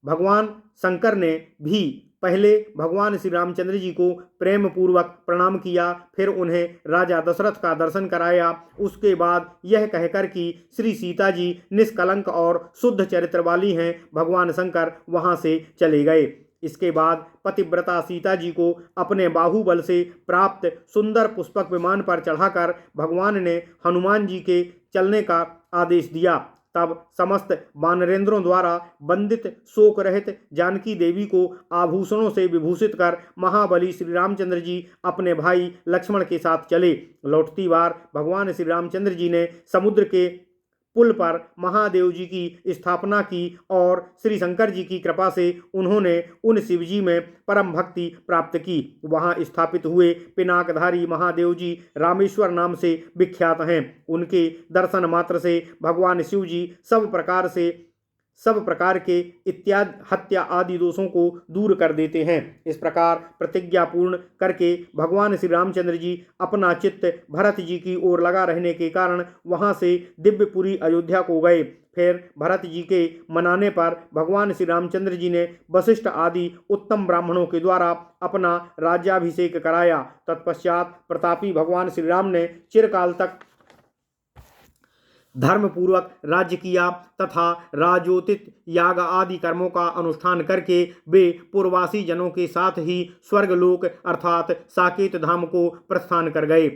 भगवान शंकर ने भी पहले भगवान श्री रामचंद्र जी को प्रेम पूर्वक प्रणाम किया, फिर उन्हें राजा दशरथ का दर्शन कराया। उसके बाद यह कहकर कि श्री सीता जी निष्कलंक और शुद्ध चरित्र वाली हैं, भगवान शंकर वहां से चले गए। इसके बाद पतिव्रता सीता जी को अपने बाहुबल से प्राप्त सुंदर पुष्पक विमान पर चढ़ाकर भगवान ने हनुमान जी के चलने का आदेश दिया। तब समस्त वानरेंद्रों द्वारा वंदित शोक रहित जानकी देवी को आभूषणों से विभूषित कर महाबली श्री रामचंद्र जी अपने भाई लक्ष्मण के साथ चले। लौटती बार भगवान श्री रामचंद्र जी ने समुद्र के पुल पर महादेव जी की स्थापना की और श्री शंकर जी की कृपा से उन्होंने उन शिव जी में परम भक्ति प्राप्त की। वहां स्थापित हुए पिनाकधारी महादेव जी रामेश्वर नाम से विख्यात हैं। उनके दर्शन मात्र से भगवान शिव जी सब प्रकार के इत्यादि हत्या आदि दोषों को दूर कर देते हैं। इस प्रकार प्रतिज्ञा पूर्ण करके भगवान श्री रामचंद्र जी अपना चित्त भरत जी की ओर लगा रहने के कारण वहां से दिव्यपुरी अयोध्या को गए। फिर भरत जी के मनाने पर भगवान श्री रामचंद्र जी ने वशिष्ठ आदि उत्तम ब्राह्मणों के द्वारा अपना राज्याभिषेक कराया। तत्पश्चात प्रतापी भगवान श्री राम ने चिरकाल तक धर्मपूर्वक राज्य किया तथा राजोचित याग आदि कर्मों का अनुष्ठान करके वे पूर्ववासी जनों के साथ ही स्वर्गलोक अर्थात साकेत धाम को प्रस्थान कर गए।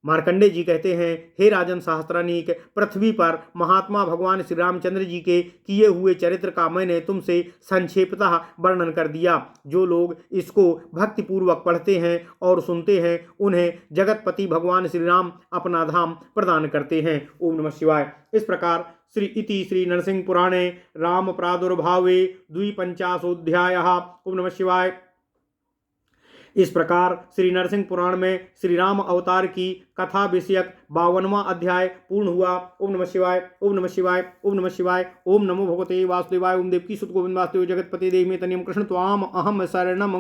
मार्कंडे जी कहते हैं, हे राजन सहस्त्रानीक, पृथ्वी पर महात्मा भगवान श्री रामचंद्र जी के किए हुए चरित्र का मैंने तुमसे संक्षेपतः वर्णन कर दिया। जो लोग इसको भक्तिपूर्वक पढ़ते हैं और सुनते हैं, उन्हें जगतपति भगवान श्री राम अपना धाम प्रदान करते हैं। ओम नमः शिवाय। इस प्रकार श्री नरसिंह पुराणे राम प्रादुर्भावे द्विपंचाशोऽध्यायः। ओम नमः शिवाय। इस प्रकार श्री नरसिंह पुराण में श्री राम अवतार की कथा विषयक 52वां अध्याय पूर्ण हुआ। ओम नमः शिवाय। ओम नमः शिवाय। ओम नमः शिवाय। ओम नमो भगवते वासुदेवाय। ओम देवकी सुत गोविंद वासुदेव जगतपति देव में तनियम कृष्ण त्वाम अहम शरणम